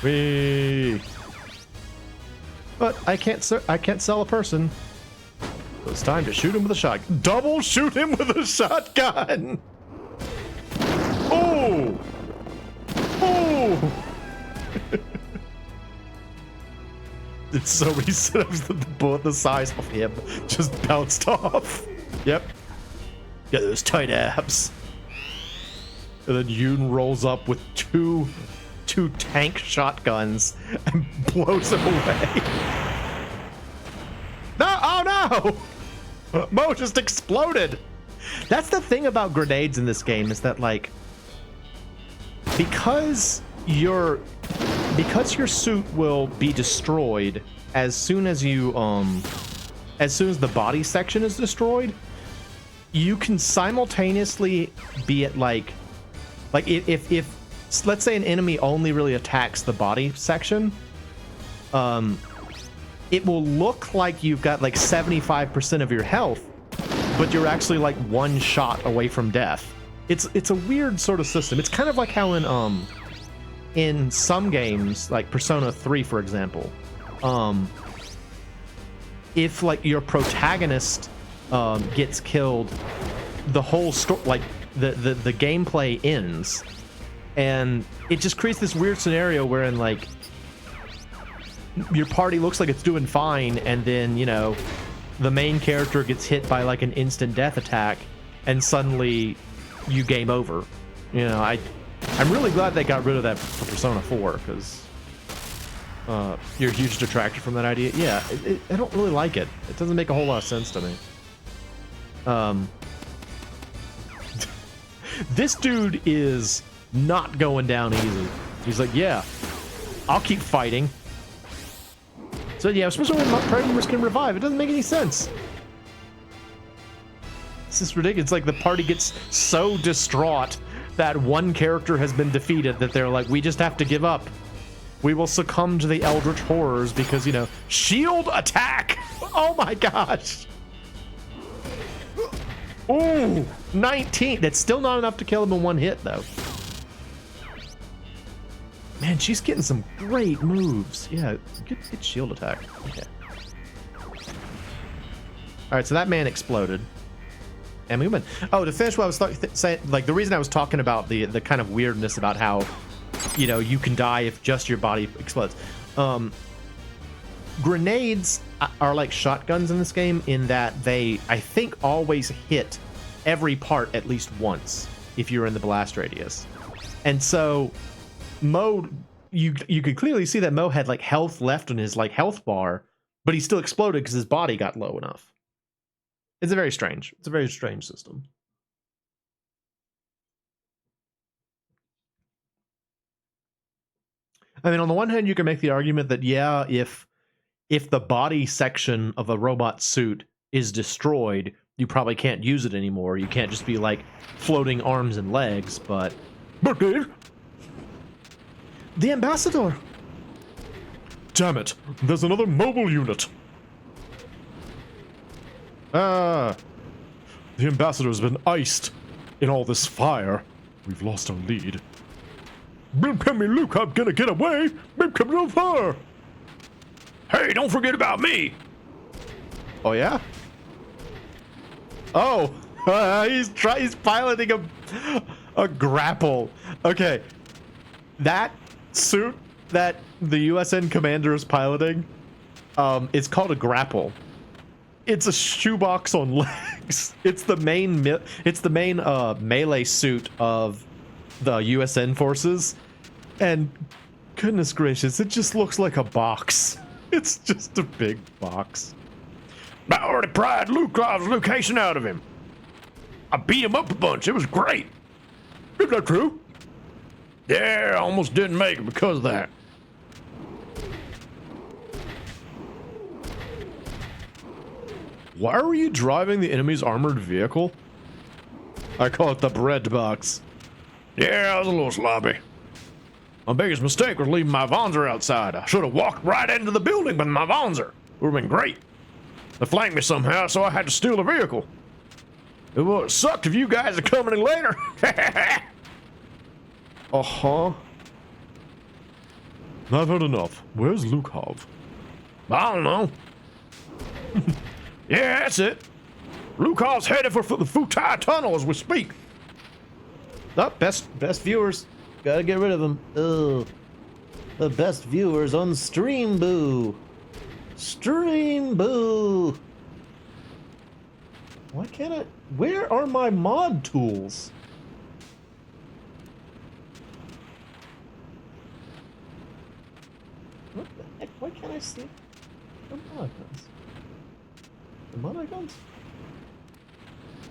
[SPEAKER 3] Whee! But I can't sell a person. So it's time to shoot him with a shotgun. Double shoot him with a shotgun! Oh! Oh! It's so recent the bullet the size of him just bounced off. Yep. Got those tight abs. And then Yoon rolls up with two tank shotguns and blows him away. No! Oh no! Mo just exploded. That's the thing about grenades in this game, is that like because your suit will be destroyed as soon as you as soon as the body section is destroyed, you can simultaneously be at like if let's say an enemy only really attacks the body section, it will look like you've got like 75% of your health, but you're actually like one shot away from death. It's a weird sort of system. It's kind of like how in some games, like Persona 3, for example, if like your protagonist gets killed, the whole story, like the gameplay ends, and it just creates this weird scenario wherein like your party looks like it's doing fine, and then you know the main character gets hit by like an instant death attack, and suddenly you game over. You know, I'm really glad they got rid of that for Persona 4, because you're a huge detractor from that idea. Yeah, I don't really like it. It doesn't make a whole lot of sense to me. This dude is not going down easy. He's like, yeah, I'll keep fighting. So yeah, especially when party members can revive. It doesn't make any sense. It's just ridiculous. It's like the party gets so distraught that one character has been defeated that they're like, we just have to give up. We will succumb to the eldritch horrors because, you know, shield attack. Oh my gosh. Ooh, 19. That's still not enough to kill him in one hit, though. Man, she's getting some great moves. Yeah, good shield attack. Okay. All right, so that man exploded. And we went. Oh, to finish what I was saying, like the reason I was talking about the kind of weirdness about how, you know, you can die if just your body explodes. Grenades are like shotguns in this game in that they, I think, always hit every part at least once if you're in the blast radius. And so Moe, you could clearly see that Moe had like health left on his like health bar, but he still exploded because his body got low enough. It's a very strange system. I mean, on the one hand, you can make the argument that, yeah, if the body section of a robot suit is destroyed, you probably can't use it anymore. You can't just be like floating arms and legs, but
[SPEAKER 1] But
[SPEAKER 2] The ambassador!
[SPEAKER 1] damn it, there's another mobile unit. The ambassador's been iced in all this fire. We've lost our lead. Luke, I'm gonna get away. Come over.
[SPEAKER 3] hey, don't forget about me. Oh yeah. Oh, he's piloting a grapple. Okay, that suit that the USN commander is piloting, it's called a grapple. It's a shoebox on legs. It's the main melee suit of the USN forces, and goodness gracious, it just looks like a box. It's just a big box.
[SPEAKER 4] I already pried Lukov's location out of him. I beat him up a bunch. It was great.
[SPEAKER 1] Is that true?
[SPEAKER 4] Yeah, I almost didn't make it because of that.
[SPEAKER 1] Why are you driving the enemy's armored vehicle? I call it the bread box.
[SPEAKER 4] Yeah, I was a little sloppy. My biggest mistake was leaving my Vonzer outside. I should have walked right into the building with my Vonzer. Would have been great. They flanked me somehow, so I had to steal the vehicle. It would have sucked if you guys are coming in later.
[SPEAKER 1] Uh-huh. I've heard enough. Where's Lukov?
[SPEAKER 4] I don't know. Yeah, that's it. Lukov's headed for the Futai Tunnel as we speak.
[SPEAKER 2] Oh, best viewers. Gotta get rid of them. Ugh. The best viewers on Stream Boo. Stream Boo. Why can't I? Where are my mod tools? What the heck? Why can't I see the mod icons? The mod icons?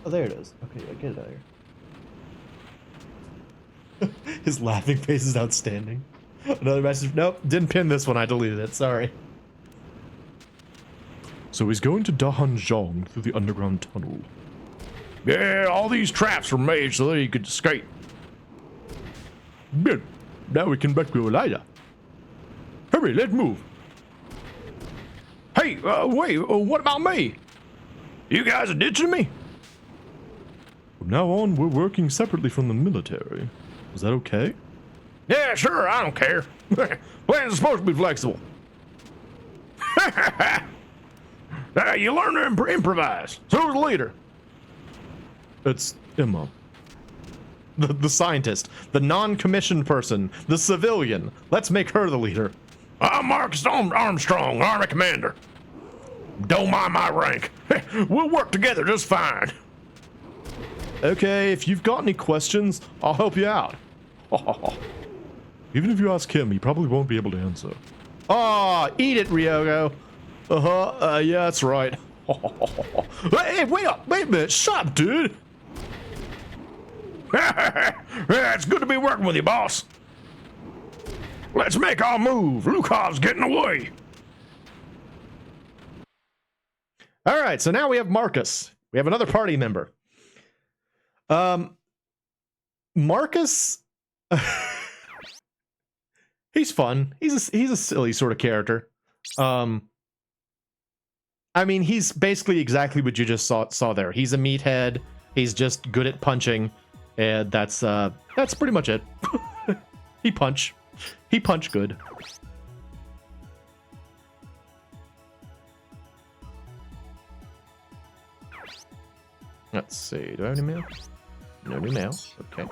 [SPEAKER 2] Oh, there it is. Okay, yeah, get it out of here.
[SPEAKER 1] His laughing face is outstanding. Another message. Nope, didn't pin this one. I deleted it. Sorry. So he's going to Dahanzhong through the underground tunnel.
[SPEAKER 4] Yeah, all these traps were made so that you could escape.
[SPEAKER 1] Good. Now we can back to Elijah. Hurry, let's move.
[SPEAKER 4] Hey, wait, what about me? You guys are ditching me?
[SPEAKER 1] From now on, we're working separately from the military. Is that okay?
[SPEAKER 4] Yeah, sure, I don't care. Plans are supposed to be flexible. You learn to improvise. So who's the leader?
[SPEAKER 1] It's Emma. The scientist, the non-commissioned person, the civilian. Let's make her the leader.
[SPEAKER 4] I'm Marcus Armstrong, Army Commander. Don't mind my rank. We'll work together just fine.
[SPEAKER 1] Okay, if you've got any questions, I'll help you out. Even if you ask him, he probably won't be able to answer.
[SPEAKER 3] Oh, eat it, Ryogo.
[SPEAKER 1] Yeah, that's right.
[SPEAKER 3] Hey, wait a minute. Shut up, dude.
[SPEAKER 4] Yeah, it's good to be working with you, boss. Let's make our move. Lukov's getting away.
[SPEAKER 3] All right, so now we have Marcus. We have another party member. Marcus, he's fun. He's a silly sort of character. I mean, he's basically exactly what you just saw there. He's a meathead. He's just good at punching, and that's pretty much it. He punch good. Let's see. Do I have any mail? No new mail. Okay.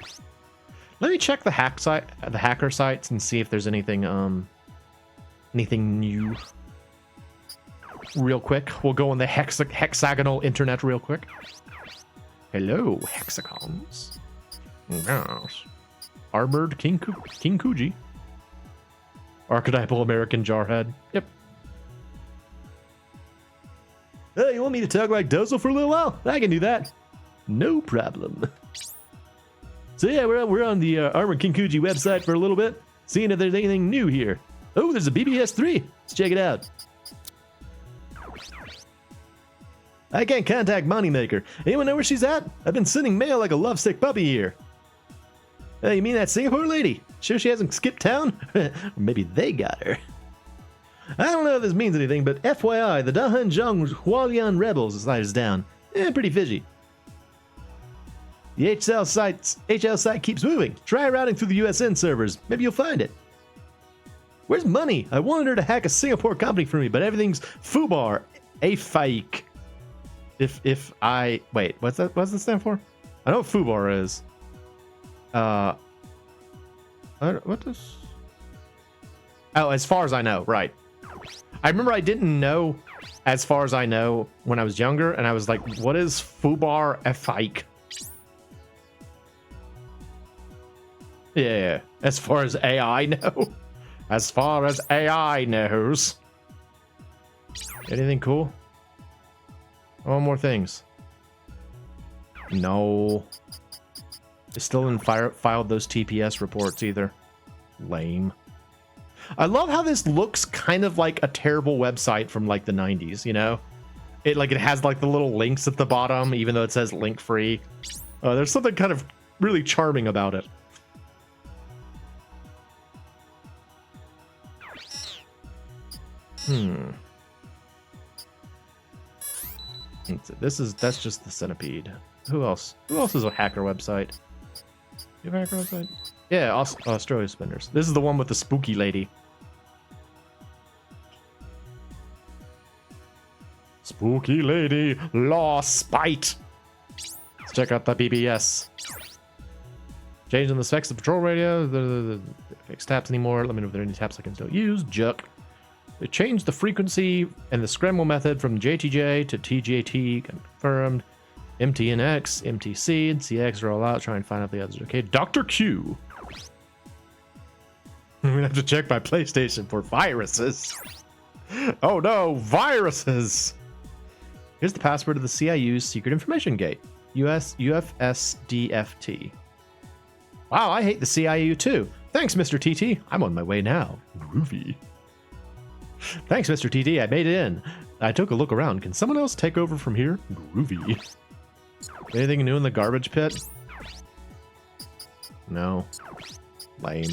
[SPEAKER 3] Let me check the hacker sites and see if there's anything new. Real quick, we'll go on the hexagonal internet real quick. Hello, hexagons. Yes. Armored King Kuji. Archetypal American Jarhead. Yep. Hey, you want me to talk like Dozel for a little while? I can do that. No problem. So yeah, we're on the Armored King Kuji website for a little bit, seeing if there's anything new here. Oh, there's a BBS 3. Let's check it out. I can't contact Moneymaker. Anyone know where she's at? I've been sending mail like a lovesick puppy here. Hey, you mean that Singapore lady? Sure she hasn't skipped town? Or maybe they got her. I don't know if this means anything, but FYI, the Dahanzhong Hualian rebels is down. Pretty fishy. The HL site keeps moving. Try routing through the USN servers. Maybe you'll find it. Where's Money? I wanted her to hack a Singapore company for me, but everything's FUBAR. A fake. If I... Wait, what's that stand for? I know what FUBAR is. What does... Oh, as far as I know, right. I remember I didn't know as far as I know when I was younger, and I was like, what is FUBAR a fake? Yeah, as far as AI know. As far as AI knows. Anything cool? Oh, more things. No. I still haven't filed those TPS reports either. Lame. I love how this looks kind of like a terrible website from like the 90s, you know? It has like the little links at the bottom, even though it says link free. There's something kind of really charming about it. That's just the centipede. Who else? Who else is a hacker website? You have a hacker website? Yeah, Australia Spinners. This is the one with the spooky lady. Spooky lady, law spite. Let's check out the BBS. Changing the specs of the patrol radio. The fix taps anymore. Let me know if there are any taps I can still use. Juck. They changed the frequency and the scramble method from JTJ to TJT. Confirmed. MTNX, MTC, and CX roll out. Try and find out the others. Okay, Dr. Q. I'm gonna have to check my PlayStation for viruses. Oh no, viruses! Here's the password of the CIU's secret information gate. UFSDFT. Wow, I hate the CIU too. Thanks, Mr. TT. I'm on my way now. Groovy. Thanks, Mr. TT. I made it in. I took a look around. Can someone else take over from here? Groovy. Anything new in the garbage pit? No. Lame.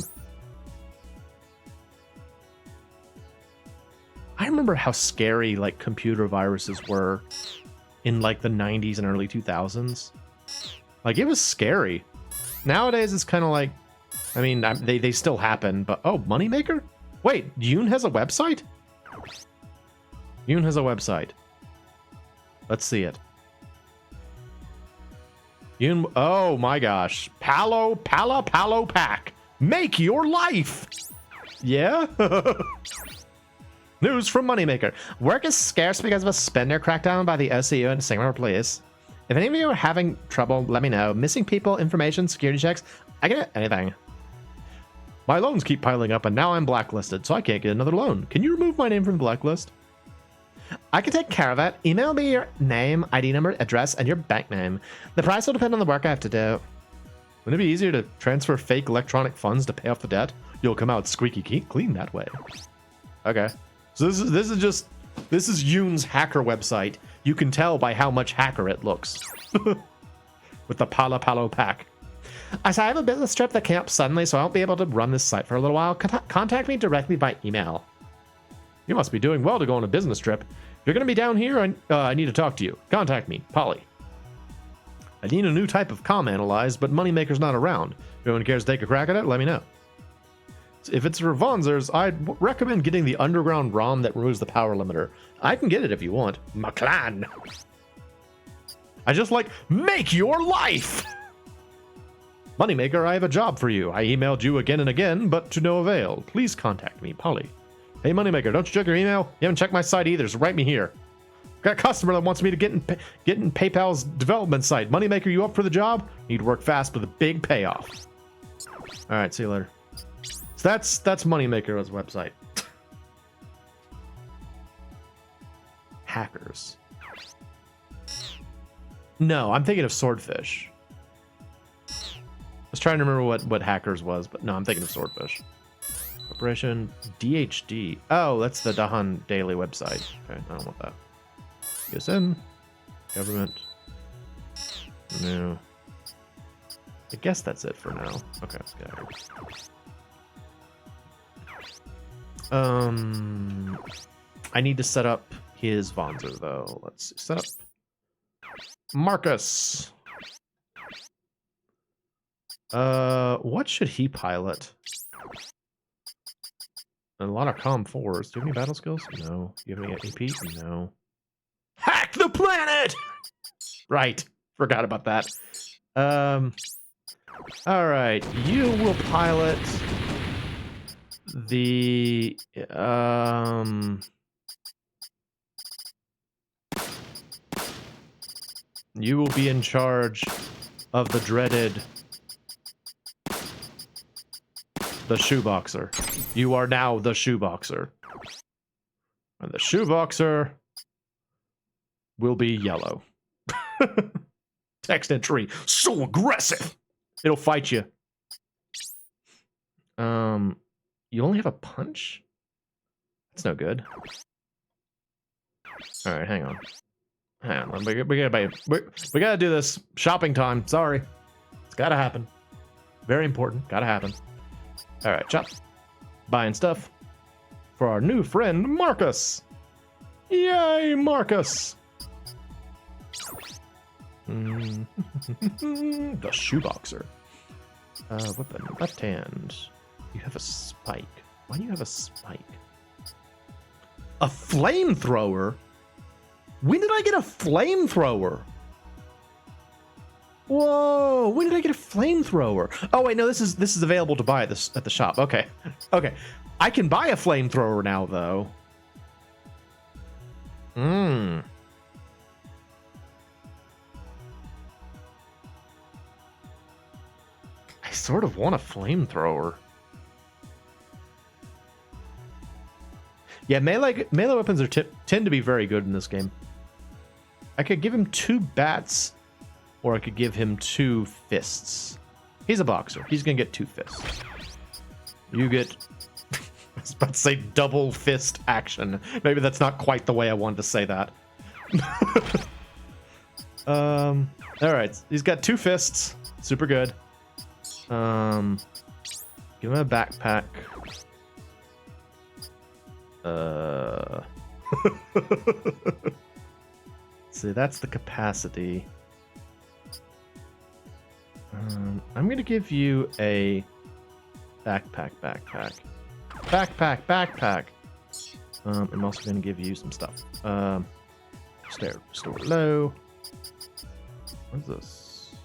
[SPEAKER 3] I remember how scary like computer viruses were in like the 90s and early 2000s. Like it was scary. Nowadays it's kind of like, I mean, they still happen, but oh, Moneymaker? Wait, Yoon has a website? Yoon has a website. Let's see it. Yoon, oh my gosh. Palo Pack. Make your life. Yeah? News from Moneymaker. Work is scarce because of a spender crackdown by the OCU and Singapore Police. If any of you are having trouble, let me know. Missing people, information, security checks. I get anything. My loans keep piling up and now I'm blacklisted, so I can't get another loan. Can you remove my name from the blacklist? I can take care of it. Email me your name, ID number, address, and your bank name. The price will depend on the work I have to do. Wouldn't it be easier to transfer fake electronic funds to pay off the debt? You'll come out squeaky clean that way. Okay. So this is just This is Yoon's hacker website. You can tell by how much hacker it looks. With the Palo Palo pack. I said, I have a business trip that came up suddenly, so I won't be able to run this site for a little while. Contact me directly by email. You must be doing well to go on a business trip. If you're going to be down here, I need to talk to you. Contact me, Polly. I need a new type of comm analyzed, but Moneymaker's not around. If anyone cares to take a crack at it, let me know. If it's for Vonzers, I'd recommend getting the underground ROM that removes the power limiter. I can get it if you want. McClan. I just like, make your life! Moneymaker, I have a job for you. I emailed you again and again, but to no avail. Please contact me, Polly. Hey, Moneymaker, don't you check your email? You haven't checked my site either, so write me here. Got a customer that wants me to get in PayPal's development site. Moneymaker, you up for the job? Need to work fast with a big payoff. All right, see you later. So that's Moneymaker's website. Hackers. No, I'm thinking of Swordfish. I was trying to remember what Hackers was, but no, I'm thinking of Swordfish. Corporation DHD. Oh, that's the Dahan Daily website. Okay, I don't want that. USM. Government. No. I guess that's it for now. Okay, let's get out of here. I need to set up his Vonzer though. Let's set up Marcus. What should he pilot? A lot of comm 4s. Do you have any battle skills? No. Do you have any AP? No. Hack the planet! Right. Forgot about that. Alright. You will pilot the you will be in charge of the dreaded the Shoeboxer. You are now the Shoeboxer. And the Shoeboxer will be yellow. Text entry. So aggressive. It'll fight you. You only have a punch? That's no good. Alright, hang on. Hang on. We gotta do this. Shopping time. Sorry. It's gotta happen. Very important. Gotta happen. Alright, chop. Buying stuff for our new friend, Marcus. Yay, Marcus. The Shoeboxer. Weapon. Left hand. You have a spike. Why do you have a spike? A flamethrower? When did I get a flamethrower? Whoa! When did I get a flamethrower? Oh wait, no. This is available to buy at the shop. Okay, okay. I can buy a flamethrower now, though. I sort of want a flamethrower. Yeah, melee weapons are tend to be very good in this game. I could give him 2 bats, or I could give him 2 fists. He's a boxer. He's gonna get 2 fists. You get, I was about to say double fist action. Maybe that's not quite the way I wanted to say that. All right, he's got 2 fists. Super good. Give him a backpack. See, that's the capacity. I'm gonna give you a backpack. I'm also gonna give you some stuff. Restore low. What's this?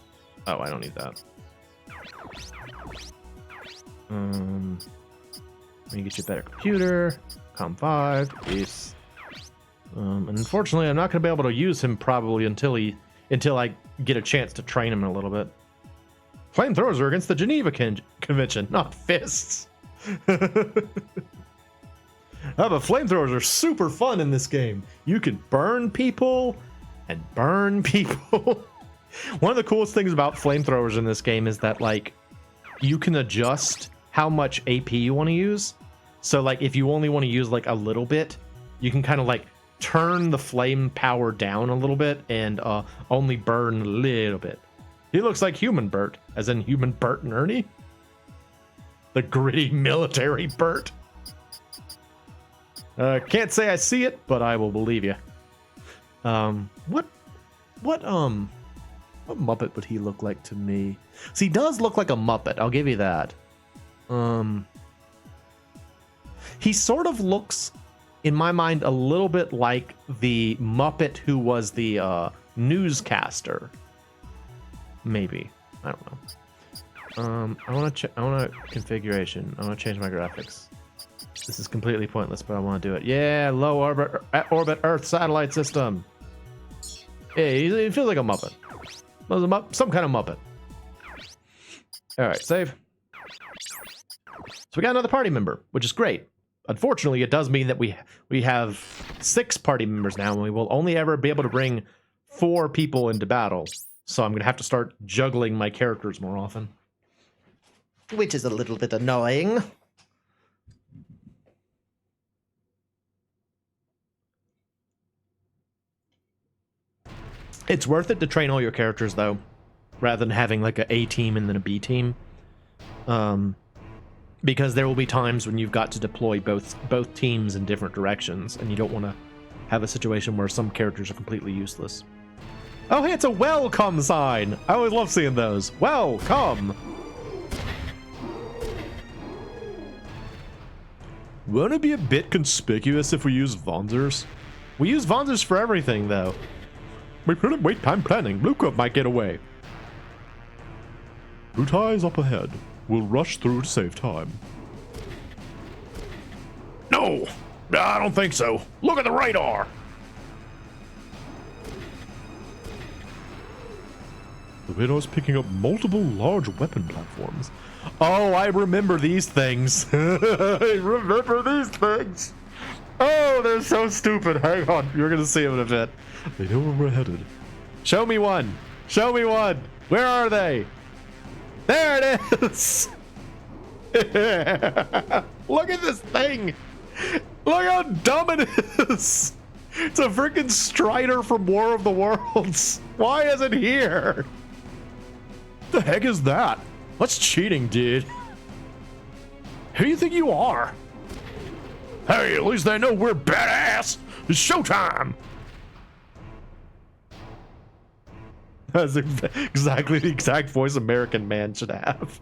[SPEAKER 3] Oh, I don't need that. Let me get you a better computer. Com 5. Yes. And unfortunately, I'm not gonna be able to use him probably until I get a chance to train him a little bit. Flamethrowers are against the Geneva Convention, not fists. But flamethrowers are super fun in this game. You can burn people and burn people. One of the coolest things about flamethrowers in this game is that, like, you can adjust how much AP you want to use. So, like, if you only want to use, like, a little bit, you can kind of, like, turn the flame power down a little bit and only burn a little bit. He looks like human Bert, as in human Bert and Ernie. The gritty military Bert. Can't say I see it, but I will believe you. What Muppet would he look like to me? See, he does look like a Muppet. I'll give you that. He sort of looks, in my mind, a little bit like the Muppet who was the newscaster. Maybe. I don't know. I want to configuration. I want to change my graphics. This is completely pointless, but I want to do it. Yeah, low orbit Earth satellite system. Yeah, he feels like a Muppet. Some kind of Muppet. All right, save. So we got another party member, which is great. Unfortunately, it does mean that we have 6 party members now, and we will only ever be able to bring 4 people into battle. So I'm going to have to start juggling my characters more often.
[SPEAKER 2] Which is a little bit annoying.
[SPEAKER 3] It's worth it to train all your characters, though, rather than having like a team and then a B team. Because there will be times when you've got to deploy both teams in different directions, and you don't want to have a situation where some characters are completely useless. Oh, hey, it's a welcome sign! I always love seeing those. Welcome! Wouldn't it be a bit conspicuous if we use Vonzers? We use Vonzers for everything, though. We put in wait time planning. Blue Cove might get away.
[SPEAKER 1] Butai is up ahead. We'll rush through to save time.
[SPEAKER 4] No, I don't think so. Look at the radar.
[SPEAKER 1] The radar's picking up multiple large weapon platforms.
[SPEAKER 3] Oh, I remember these things. I remember these things. Oh, they're so stupid. Hang on. You're going to see them in a bit.
[SPEAKER 1] They know where we're headed.
[SPEAKER 3] Show me one. Show me one. Where are they? There it is. Look at this thing. Look how dumb it is. It's a freaking Strider from War of the Worlds. Why is it here?
[SPEAKER 1] The heck is that?
[SPEAKER 3] What's cheating, dude?
[SPEAKER 4] Who do you think you are? Hey, at least they know we're badass. It's showtime.
[SPEAKER 3] That's exactly the exact voice American man should have.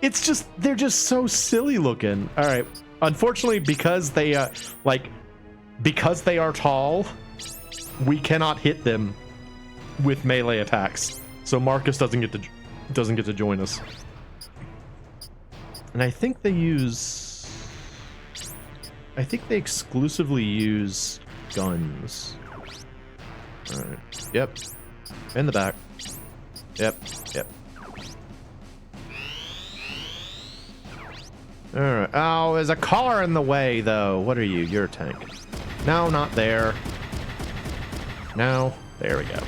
[SPEAKER 3] It's just, they're just so silly looking. All right. Unfortunately, because they because they are tall, we cannot hit them with melee attacks. So Marcus doesn't get to join us. And I think they exclusively use guns. All right. Yep. In the back. Yep. All right. Oh, there's a car in the way, though. What are you? You're a tank. No, not there. No. There we go.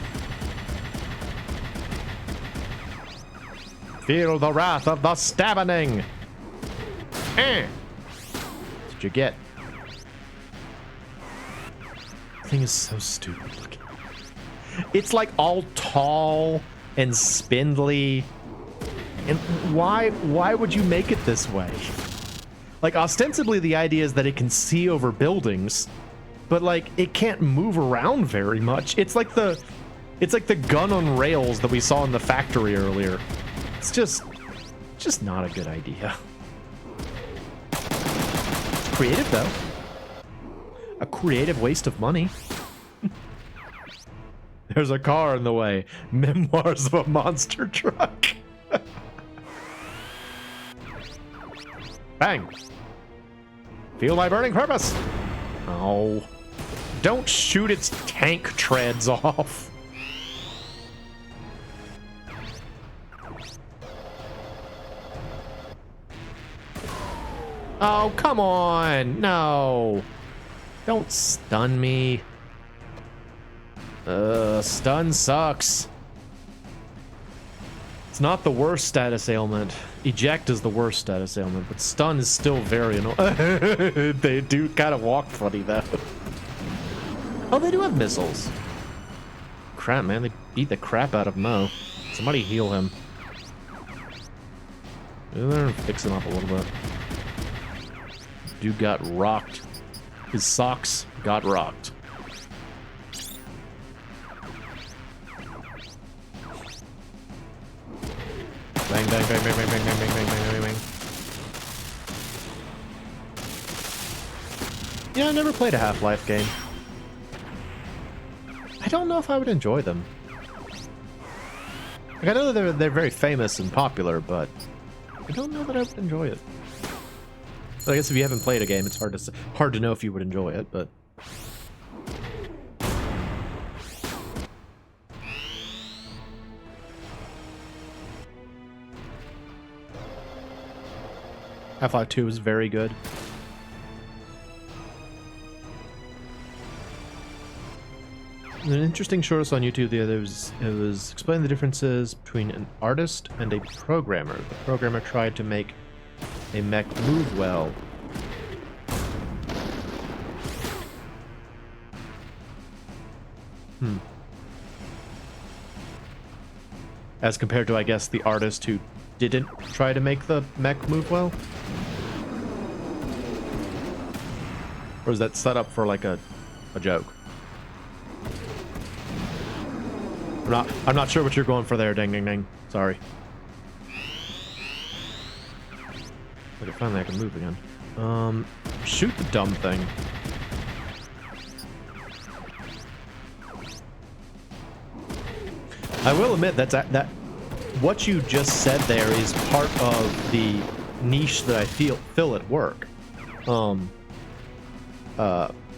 [SPEAKER 3] Feel the wrath of the stabbening. That's what you get. The thing is so stupid looking. It's like all tall and spindly. And why would you make it this way? Like, ostensibly the idea is that it can see over buildings, but like it can't move around very much. It's like the gun on rails that we saw in the factory earlier. It's just not a good idea. Creative though. A creative waste of money. There's a car in the way. Memoirs of a monster truck. Bang. Feel my burning purpose. Oh. Don't shoot its tank treads off. Oh, come on. No. Don't stun me. Stun sucks. It's not the worst status ailment. Eject is the worst status ailment, but stun is still very annoying. They do kind of walk funny, though. Oh, they do have missiles. Crap, man. They beat the crap out of Mo. Somebody heal him. Go there and fix him up a little bit. Dude got rocked. His socks got rocked. Bang, bang, bang, bang, bang, bang, bang, bang, bang, bang, bang, bang. Yeah, I never played a Half-Life game. I don't know if I would enjoy them. Like, I know that they're very famous and popular, but I don't know that I would enjoy it. So I guess if you haven't played a game, it's hard to know if you would enjoy it, but... Half-Life 2 is very good. An interesting shorts on YouTube the other it was explaining the differences between an artist and a programmer. The programmer tried to make a mech move well. As compared to, I guess, the artist who didn't try to make the mech move well? Or is that set up for like a joke? I'm not sure what you're going for there, ding ding ding. Sorry. Okay, finally I can move again. Shoot the dumb thing. I will admit that what you just said there is part of the niche that I fill at work.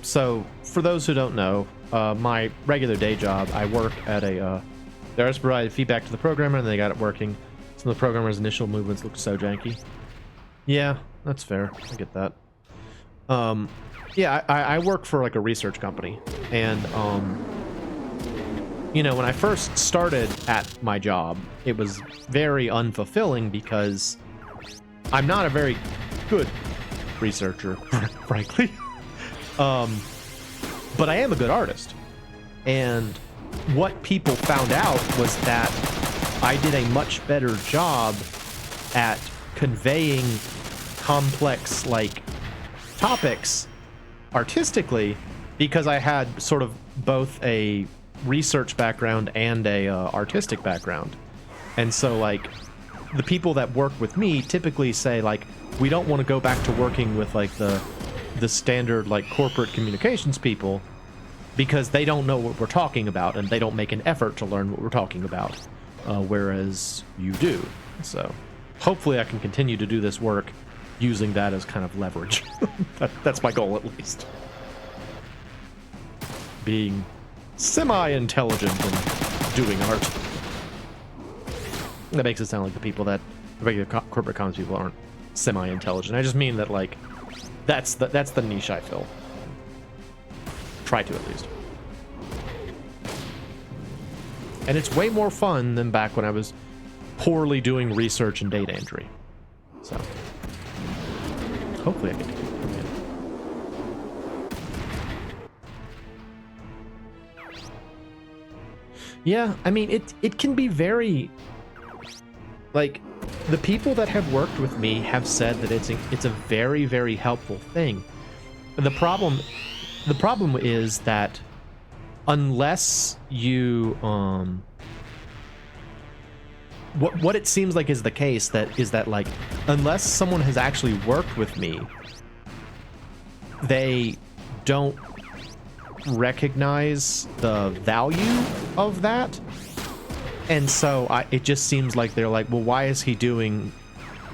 [SPEAKER 3] So for those who don't know, my regular day job, I work at a, they just provided feedback to the programmer and they got it working. Some of the programmer's initial movements look so janky. Yeah, that's fair. I get that. Yeah, I work for like a research company, and you know, when I first started at my job, it was very unfulfilling because I'm not a very good researcher, frankly. But I am a good artist. And what people found out was that I did a much better job at conveying complex, like, topics artistically because I had sort of both a research background and a artistic background. And so, like, the people that work with me typically say, like, we don't want to go back to working with, like, the standard, like, corporate communications people because they don't know what we're talking about and they don't make an effort to learn what we're talking about, whereas you do. So hopefully I can continue to do this work using that as kind of leverage. That's my goal, at least. Being semi-intelligent and doing art. That makes it sound like the people that the regular corporate comms people aren't semi-intelligent. I just mean that, like, that's the niche I fill. Try to, at least. And it's way more fun than back when I was poorly doing research and data entry. So hopefully I can do it. Yeah, I mean, it can be very, like, the people that have worked with me have said that it's a very, very helpful thing. The problem is that unless you what it seems like is the case is that like unless someone has actually worked with me, they don't recognize the value of that. And so it just seems like they're like, well, why is he doing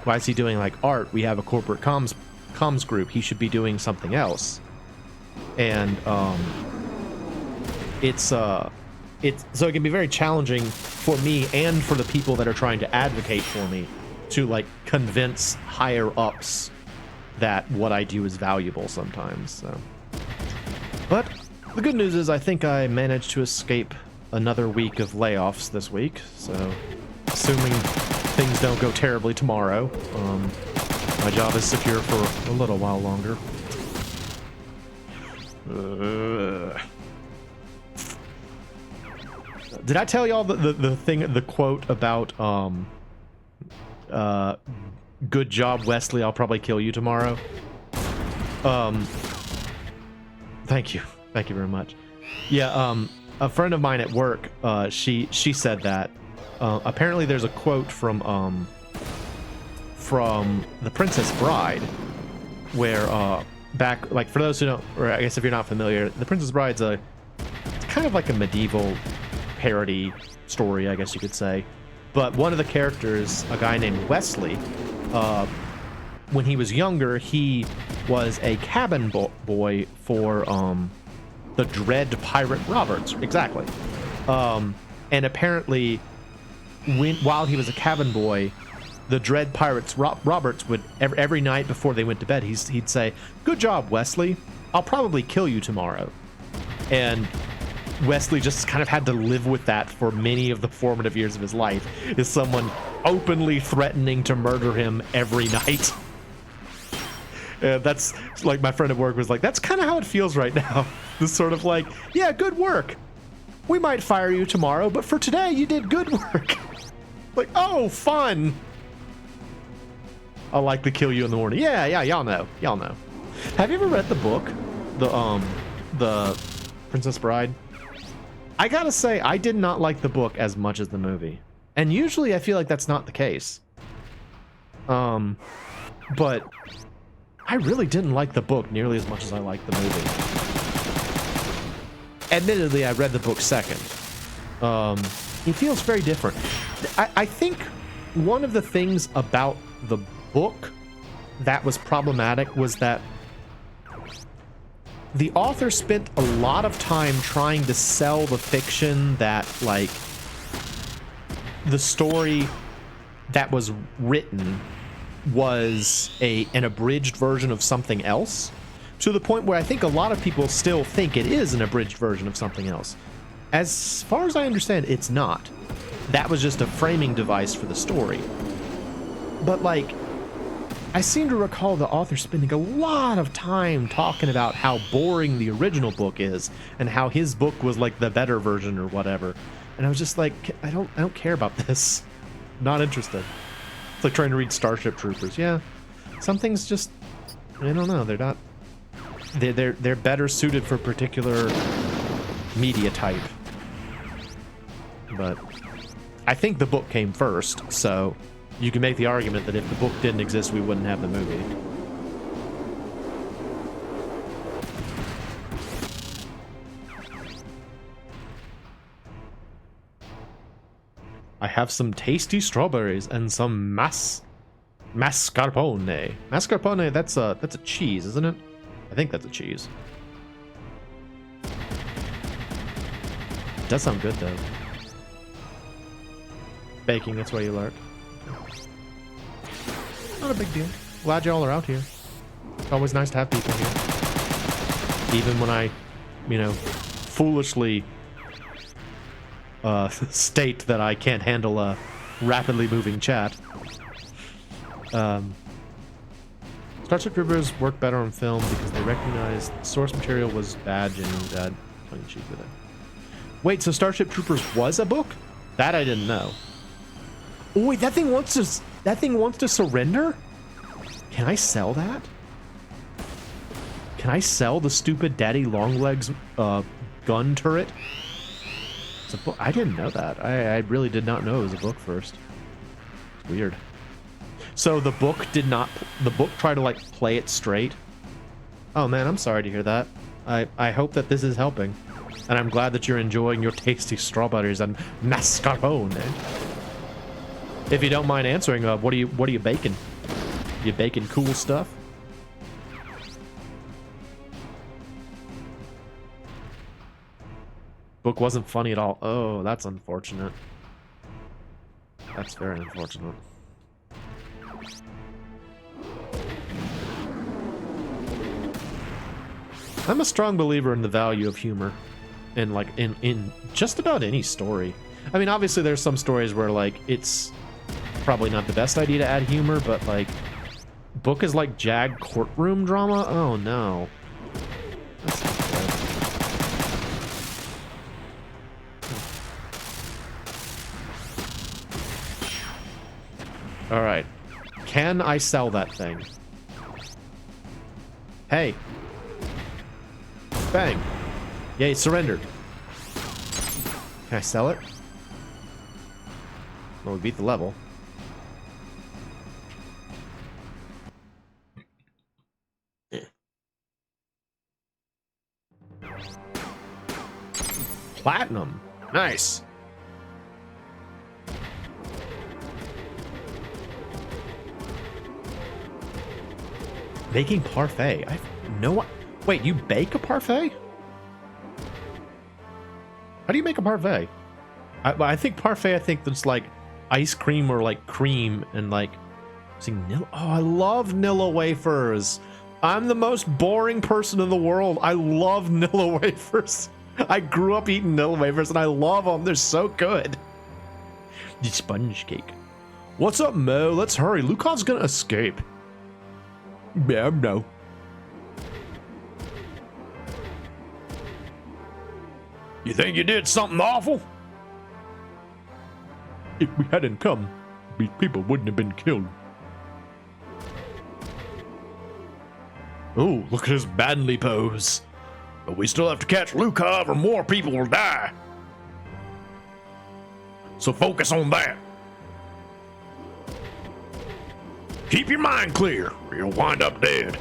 [SPEAKER 3] like art? We have a corporate comms group. He should be doing something else. And so it can be very challenging for me and for the people that are trying to advocate for me to, like, convince higher ups that what I do is valuable sometimes. So, but the good news is I think I managed to escape another week of layoffs this week, so assuming things don't go terribly tomorrow. My job is secure for a little while longer. Did I tell y'all the quote about good job, Wesley, I'll probably kill you tomorrow? Thank you very much. Yeah, a friend of mine at work, she said that. Apparently there's a quote from The Princess Bride, where back, like, for those who don't, or I guess if you're not familiar, The Princess Bride's it's kind of like a medieval parody story, I guess you could say. But one of the characters, a guy named Wesley, when he was younger, he was a cabin boy for the Dread Pirate Roberts. Exactly. And apparently, while he was a cabin boy, the Dread Pirates Roberts would every night before they went to bed, he'd say, "Good job, Wesley. I'll probably kill you tomorrow." And Wesley just kind of had to live with that for many of the formative years of his life, is someone openly threatening to murder him every night. And that's like, my friend at work was like, that's kind of how it feels right now. This sort of like, yeah, good work. We might fire you tomorrow, but for today, you did good work. Like, oh, fun. I'll likely kill you in the morning. Yeah, y'all know. Have you ever read the book? The Princess Bride? I gotta say, I did not like the book as much as the movie. And usually I feel like that's not the case. But I really didn't like the book nearly as much as I liked the movie. Admittedly, I read the book second. It feels very different. I think one of the things about the book that was problematic was that the author spent a lot of time trying to sell the fiction that, like, the story that was written was an abridged version of something else, to the point where I think a lot of people still think it is an abridged version of something else. As far as I understand, it's not. That was just a framing device for the story. But, like, I seem to recall the author spending a lot of time talking about how boring the original book is and how his book was like the better version or whatever. And I was just like, I don't care about this. Not interested. It's like trying to read Starship Troopers. Yeah, some things just, I don't know. They're not. They're better suited for a particular media type. But I think the book came first, so you can make the argument that if the book didn't exist, we wouldn't have the movie. I have some tasty strawberries and some mascarpone. Mascarpone, that's a cheese, isn't it? I think that's a cheese. It does sound good though. Baking, that's where you lurk. Not a big deal. Glad y'all are out here. It's always nice to have people here. Even when I, foolishly state that I can't handle a rapidly moving chat. Starship Troopers work better on film because they recognized the source material was bad, genuine bad, tongue in cheek with it. Wait, so Starship Troopers was a book? That I didn't know. Oh, wait, that thing wants to surrender? Can I sell that? Can I sell the stupid Daddy Longlegs gun turret? It's a book. I didn't know that. I really did not know it was a book first. It's weird. So the book tried to, like, play it straight? Oh man, I'm sorry to hear that. I hope that this is helping. And I'm glad that you're enjoying your tasty strawberries and mascarpone. If you don't mind answering, what are you baking? You baking cool stuff? Book wasn't funny at all. Oh, that's unfortunate. That's very unfortunate. I'm a strong believer in the value of humor in just about any story. I mean, obviously there's some stories where like it's probably not the best idea to add humor, but like book is like JAG courtroom drama. Oh no. That's not good. All right. Can I sell that thing? Hey. Bang. Yay, surrendered. Can I sell it? Well, we beat the level. Platinum. Nice. Making parfait. I have no... Wait, you bake a parfait? How do you make a parfait? I think parfait, I think that's like ice cream or like cream and like... See, oh, I love Nilla wafers. I'm the most boring person in the world. I love Nilla wafers. I grew up eating Nilla wafers and I love them. They're so good. The sponge cake. What's up, Mo? Let's hurry. Lucan's gonna escape. Yeah, no.
[SPEAKER 4] You think you did something awful?
[SPEAKER 1] If we hadn't come, these people wouldn't have been killed.
[SPEAKER 4] Oh, look at his badly pose. But we still have to catch Lukov or more people will die. So focus on that. Keep your mind clear or you'll wind up dead.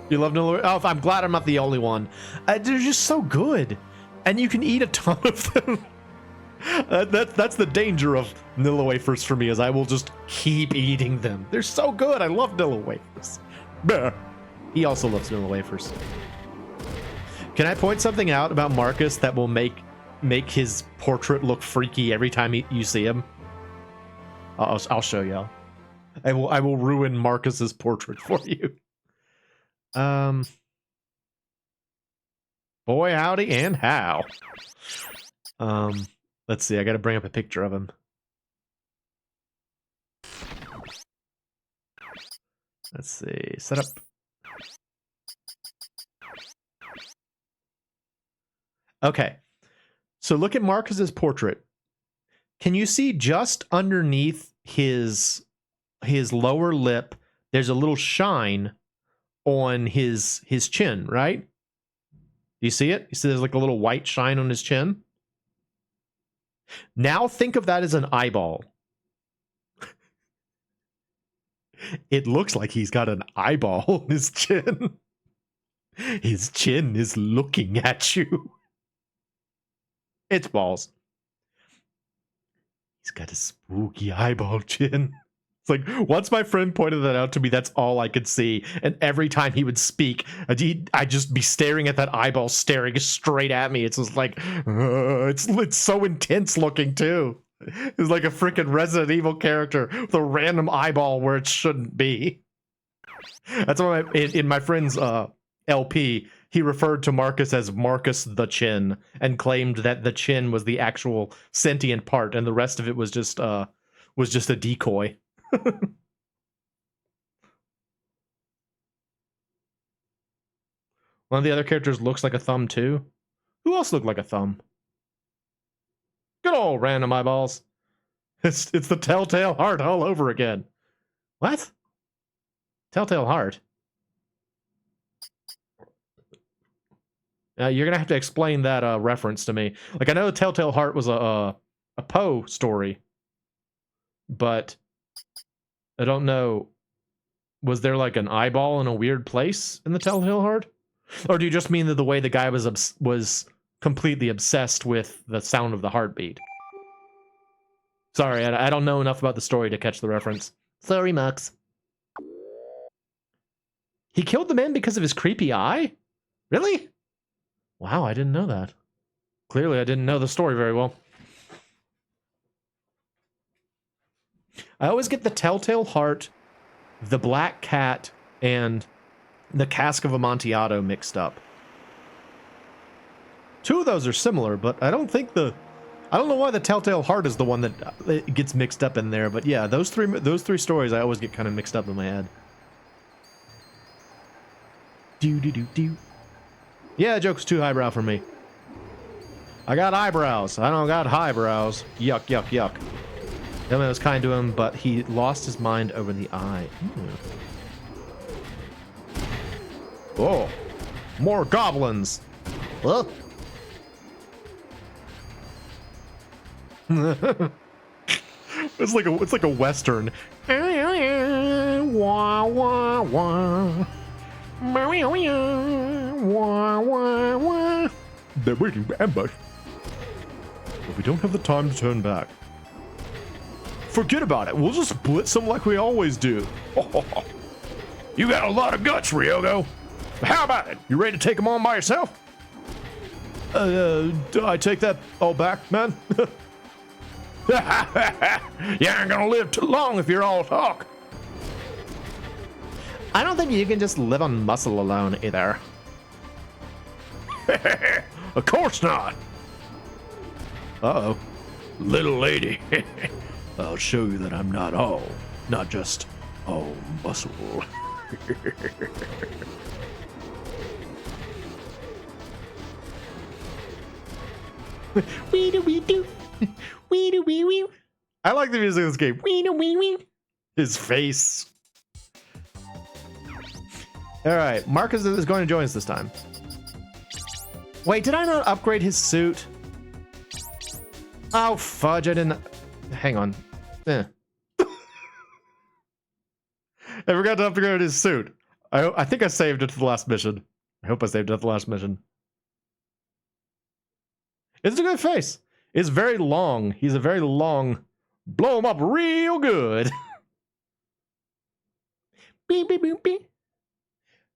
[SPEAKER 3] You love Nilla? Oh, I'm glad I'm not the only one. They're just so good. And you can eat a ton of them. That's the danger of Nilla wafers for me, is I will just keep eating them. They're so good. I love Nilla wafers. Bah. He also loves Nilla wafers. Can I point something out about Marcus that will make his portrait look freaky every time you see him? I'll show y'all. I will ruin Marcus's portrait for you. Boy, howdy, and how. Let's see. I got to bring up a picture of him. Let's see. Set up. Okay. So look at Marcus's portrait. Can you see just underneath his lower lip, there's a little shine on his chin, right? Do you see it? You see there's like a little white shine on his chin? Now think of that as an eyeball. It looks like he's got an eyeball on his chin. His chin is looking at you. It's balls. He's got a spooky eyeball chin. It's like, once my friend pointed that out to me, that's all I could see. And every time he would speak, I'd just be staring at that eyeball staring straight at me. It's just like, it's so intense looking too. It's like a freaking Resident Evil character with a random eyeball where it shouldn't be. That's why in my friend's LP, he referred to Marcus as Marcus the Chin and claimed that the chin was the actual sentient part and the rest of it was just a decoy. One of the other characters looks like a thumb too. Who else looked like a thumb? Good old random eyeballs. It's the Telltale Heart all over again. What? Telltale Heart? You're gonna have to explain that reference to me. Like, I know Telltale Heart was a Poe story, but I don't know. Was there like an eyeball in a weird place in the Telltale Heart, or do you just mean that the way the guy was completely obsessed with the sound of the heartbeat? Sorry, I don't know enough about the story to catch the reference. Sorry, Max. He killed the man because of his creepy eye? Really? Wow, I didn't know that. Clearly, I didn't know the story very well. I always get the Telltale Heart, the Black Cat, and the Cask of Amontillado mixed up. Two of those are similar, but I don't think I don't know why the Telltale Heart is the one that it gets mixed up in there. But yeah, those three stories I always get kind of mixed up in my head. Do. Yeah, joke's too highbrow for me. I got eyebrows. I don't got highbrows. Yuck, yuck, yuck. That man was kind to him, but he lost his mind over the eye. Oh, more goblins.
[SPEAKER 2] Well,
[SPEAKER 3] It's like a western. Wah, wah, wah. Wah, wah, wah. They're waiting for ambush. But we don't have the time to turn back. Forget about it. We'll just blitz them like we always do.
[SPEAKER 4] You got a lot of guts, Ryogo. How about it? You ready to take them on by yourself?
[SPEAKER 3] I take that all back, man.
[SPEAKER 4] You ain't gonna live too long if you're all talk.
[SPEAKER 3] I don't think you can just live on muscle alone either.
[SPEAKER 4] Of course not.
[SPEAKER 3] Uh-oh.
[SPEAKER 4] Little lady.
[SPEAKER 3] I'll show you that I'm not just all muscle.
[SPEAKER 2] wee do wee do. Wee do wee wee.
[SPEAKER 3] I like the music of this game.
[SPEAKER 2] Wee do wee wee.
[SPEAKER 3] His face. All right, Marcus is going to join us this time. Wait, did I not upgrade his suit? Oh, fudge, I didn't. Hang on. I forgot to upgrade his suit. I think I saved it to the last mission. I hope I saved it to the last mission. It's a good face. It's very long. He's a very long. Blow him up real good.
[SPEAKER 2] Beep beep beep beep.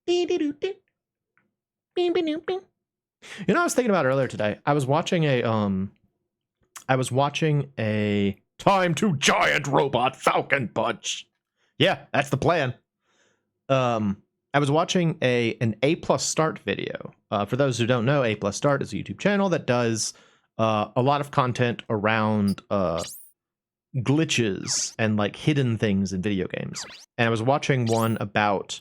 [SPEAKER 2] Beep beep beep beep. Beep beep beep beep.
[SPEAKER 3] You know, I was thinking about earlier today. I was watching a
[SPEAKER 4] Time to giant robot falcon punch.
[SPEAKER 3] Yeah, that's the plan. I was watching an A+ Start video. For those who don't know, A+ Start is a YouTube channel that does a lot of content around glitches and like hidden things in video games. And I was watching one about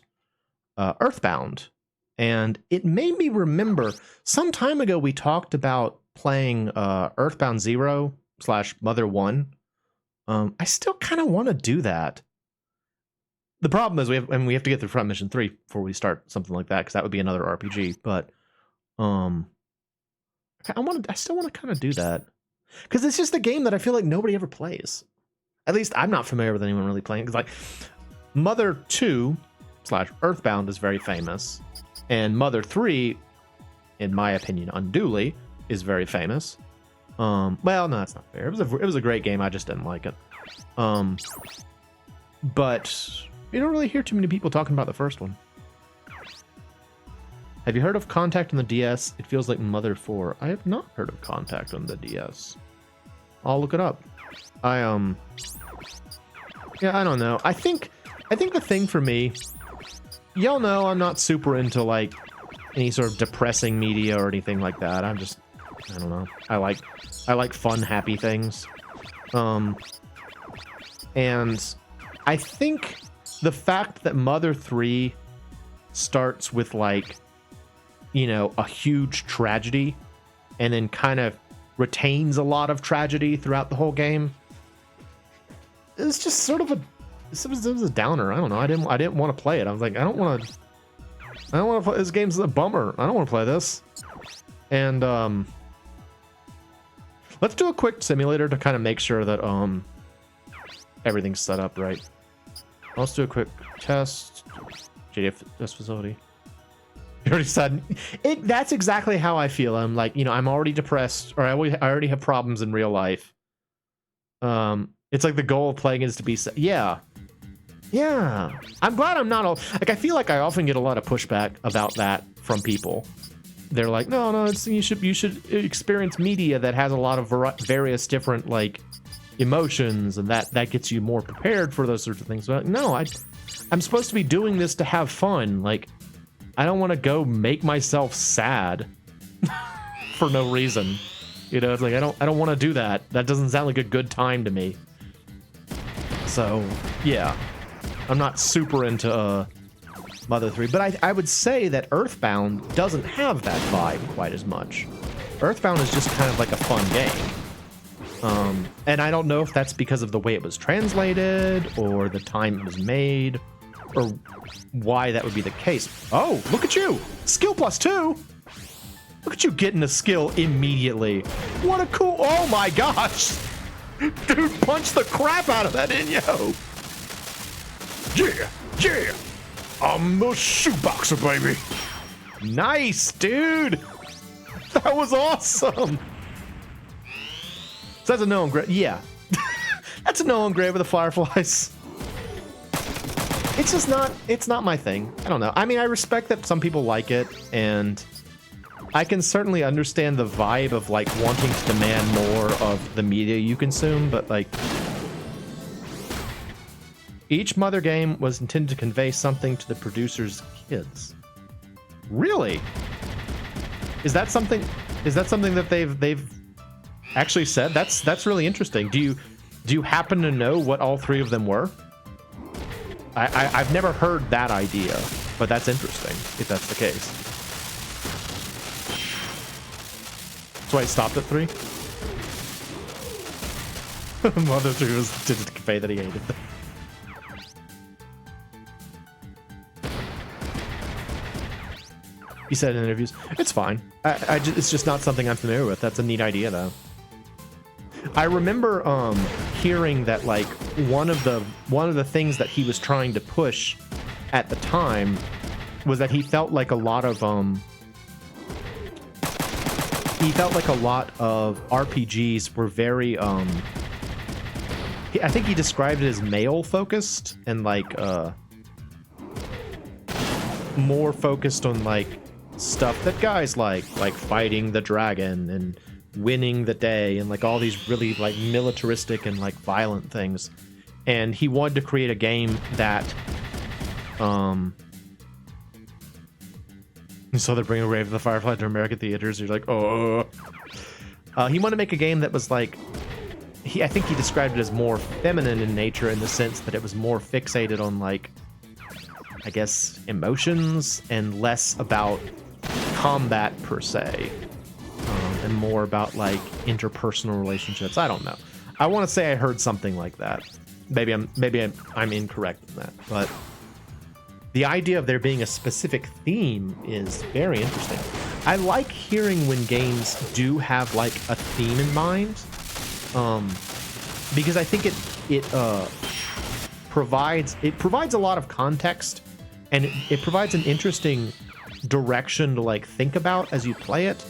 [SPEAKER 3] Earthbound, and it made me remember some time ago we talked about playing Earthbound 0/Mother 1. I still kind of want to do that. The problem is we have to get through Front Mission 3 before we start something like that, because that would be another RPG. But I still want to kind of do that, because it's just a game that I feel like nobody ever plays. At least I'm not familiar with anyone really playing. Because like Mother 2/Earthbound is very famous, and Mother 3, in my opinion, unduly, is very famous. Well, no, that's not fair. It was a great game. I just didn't like it. But you don't really hear too many people talking about the first one. Have you heard of Contact on the DS? It feels like Mother 4. I have not heard of Contact on the DS. I'll look it up. Yeah, I don't know. I think the thing for me, y'all know I'm not super into like any sort of depressing media or anything like that. I don't know. I like fun, happy things. And I think the fact that Mother 3 starts with like, you know, a huge tragedy and then kind of retains a lot of tragedy throughout the whole game, it's just sort of it was a downer. I don't know. I didn't want to play it. I was like, I don't want to play this. Game's a bummer. I don't want to play this. And let's do a quick simulator to kind of make sure that everything's set up right. Let's do a quick test. JDF test facility. You already said it. That's exactly how I feel. I'm like, you know, I'm already depressed, or I already have problems in real life. It's like the goal of playing is to be. Yeah. I'm glad I'm not all like. I feel like I often get a lot of pushback about that from people. They're like, no, it's you should experience media that has a lot of various different like emotions, and that gets you more prepared for those sorts of things. But no, I'm supposed to be doing this to have fun. Like, I don't want to go make myself sad for no reason. You know, it's like I don't want to do that. That doesn't sound like a good time to me. So yeah, I'm not super into Mother 3, but I would say that Earthbound doesn't have that vibe quite as much. Earthbound is just kind of like a fun game. And I don't know if that's because of the way it was translated or the time it was made or why that would be the case. Oh, look at you! Skill +2! Look at you getting a skill immediately. What a cool... Oh my gosh! Dude, punch the crap out of that Inyo!
[SPEAKER 4] Yeah, yeah. I'm the shoeboxer, baby.
[SPEAKER 3] Nice, dude! That was awesome! So that's a no engrave. Yeah. That's a no engrave with the fireflies. It's just not, it's not my thing. I don't know. I mean, I respect that some people like it, and I can certainly understand the vibe of like wanting to demand more of the media you consume, but like each Mother game was intended to convey something to the producer's kids. Really? Is that something that they've actually said? That's really interesting. Do you happen to know what all three of them were? I've never heard that idea, but that's interesting if that's the case. That's why it stopped at 3. Mother 3 was intended to convey that he hated them. He said in interviews, "It's fine. It's just not something I'm familiar with." That's a neat idea, though. I remember hearing that like one of the things that he was trying to push at the time was that he felt like a lot of RPGs were very I think he described it as male focused and like more focused on like stuff that guys like fighting the dragon and winning the day and like all these really like militaristic and like violent things. And he wanted to create a game that so they're bringing Rave of the Firefly to American theaters. You're like, oh. He wanted to make a game that was like, I think he described it as more feminine in nature in the sense that it was more fixated on like, I guess, emotions and less about combat per se. And more about like interpersonal relationships. I don't know. I want to say I heard something like that. Maybe I'm incorrect in that, but the idea of there being a specific theme is very interesting. I like hearing when games do have like a theme in mind, because I think it provides a lot of context, and it provides an interesting direction to like think about as you play it,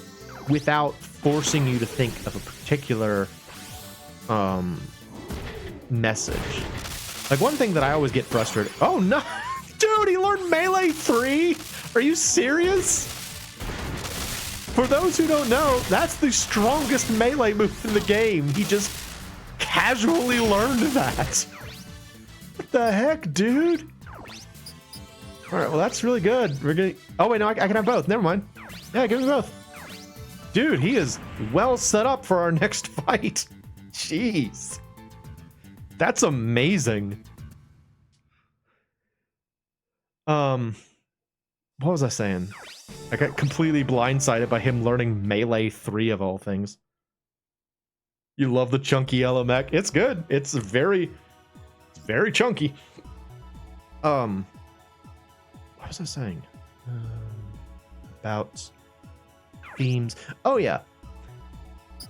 [SPEAKER 3] without forcing you to think of a particular message. Like one thing that I always get frustrated. Oh no, dude, he learned Melee 3. Are you serious? For those who don't know, that's the strongest melee move in the game. He just casually learned that. What the heck, dude? All right, well that's really good. We're gonna. Oh wait, no, I can have both. Never mind. Yeah, give me both. Dude, he is well set up for our next fight. Jeez. That's amazing. What was I saying? I got completely blindsided by him learning Melee 3 of all things. You love the chunky yellow mech. It's good. It's very chunky. What was I saying? About themes. Oh yeah.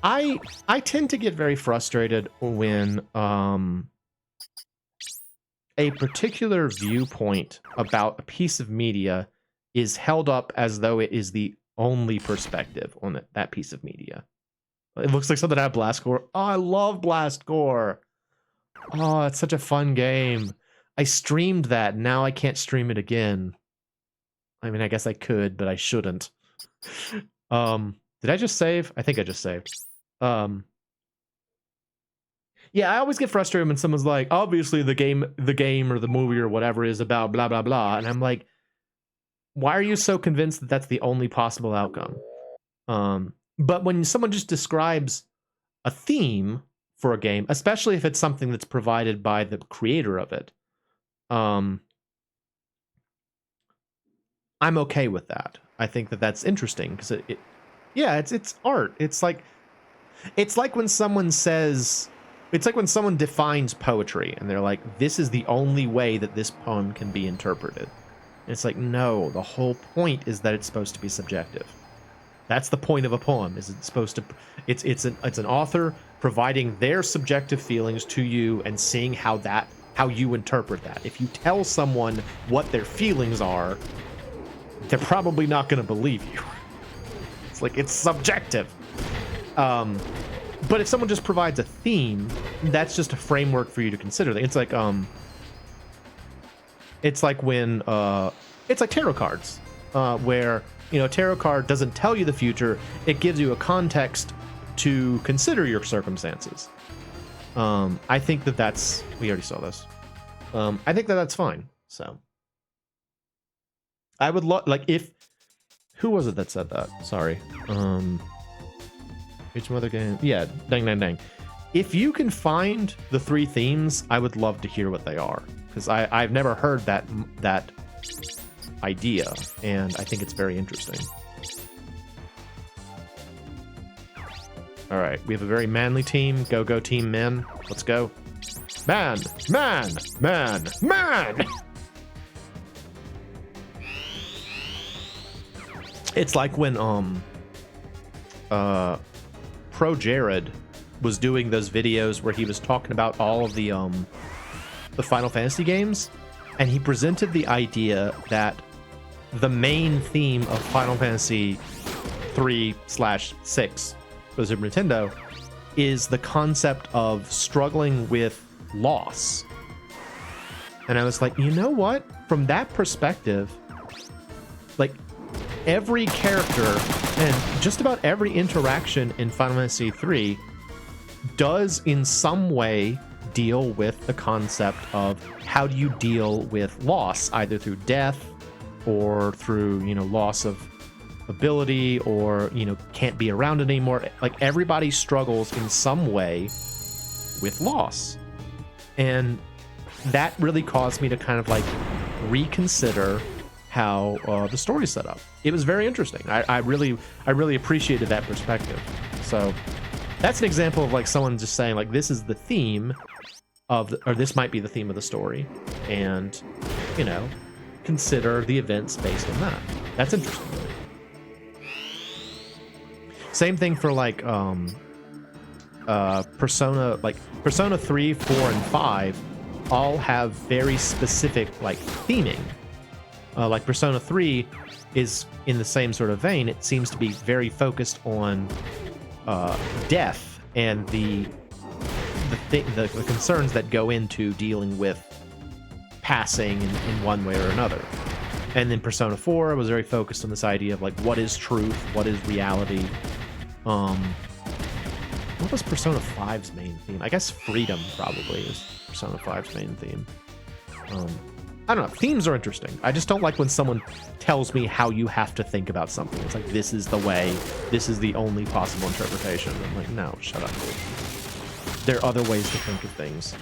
[SPEAKER 3] I tend to get very frustrated when a particular viewpoint about a piece of media is held up as though it is the only perspective on that piece of media. It looks like something out of Blastcore. Oh, I love Blastcore. Oh, it's such a fun game. I streamed that. Now I can't stream it again. I mean, I guess I could, but I shouldn't. Did I just save? I think I just saved. Yeah, I always get frustrated when someone's like, obviously the game or the movie or whatever is about blah, blah, blah. And I'm like, why are you so convinced that that's the only possible outcome? But when someone just describes a theme for a game, especially if it's something that's provided by the creator of it, I'm okay with that. I think that that's interesting because it's art. It's like when someone says, it's like when someone defines poetry and they're like, this is the only way that this poem can be interpreted. And it's like, no, the whole point is that it's supposed to be subjective. That's the point of a poem. Is it's supposed to? It's an author providing their subjective feelings to you and seeing how you interpret that. If you tell someone what their feelings are, they're probably not going to believe you. It's like, it's subjective. But if someone just provides a theme, that's just a framework for you to consider. It's like when it's like tarot cards, where tarot card doesn't tell you the future; it gives you a context to consider your circumstances. I think that's we already saw this. I think that's fine. So I would if who was it that said that? Sorry. Each other game. Yeah, dang. If you can find the 3 themes, I would love to hear what they are, because I've never heard that idea, and I think it's very interesting. All right, we have a very manly team. Go team men. Let's go. Man. It's like when Pro Jared was doing those videos where he was talking about all of the Final Fantasy games, and he presented the idea that the main theme of Final Fantasy 3/6 for the Super Nintendo is the concept of struggling with loss. And I was like, you know what? From that perspective, like, every character and just about every interaction in Final Fantasy 3 does in some way deal with the concept of how do you deal with loss, either through death or through, loss of ability, or, can't be around anymore. Like, everybody struggles in some way with loss. And that really caused me to kind of like reconsider how the story's set up. It was very interesting. I really appreciated that perspective. So that's an example of like someone just saying like, this is the theme of or this might be the theme of the story, and consider the events based on that. That's interesting. Same thing for like Persona, like Persona 3, 4, and 5 all have very specific like theming. Like Persona 3 is in the same sort of vein. It seems to be very focused on death and the concerns that go into dealing with passing in one way or another. And then Persona 4 was very focused on this idea of like, what is truth, what is reality. What was Persona 5's main theme? I guess freedom probably is Persona 5's main theme. I don't know. Themes are interesting. I just don't like when someone tells me how you have to think about something. It's like, this is the way, this is the only possible interpretation. I'm like, no, shut up. There are other ways to think of things.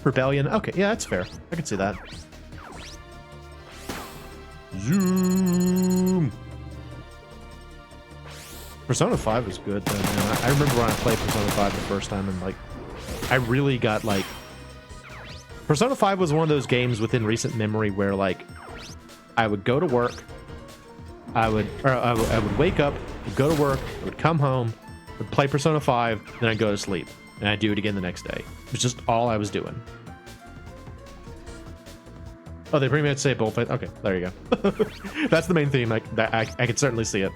[SPEAKER 3] Rebellion. Okay, yeah, that's fair. I can see that. Zoom. Persona 5 was good, though, man. I remember when I played Persona 5 the first time, and like, I really got like, Persona 5 was one of those games within recent memory where like, I would go to work, I would wake up, would go to work, I would come home, would play Persona 5, then I'd go to sleep, and I'd do it again the next day. It was just all I was doing. Oh, they pretty much say bullfight. Okay, there you go. That's the main theme. I can certainly see it.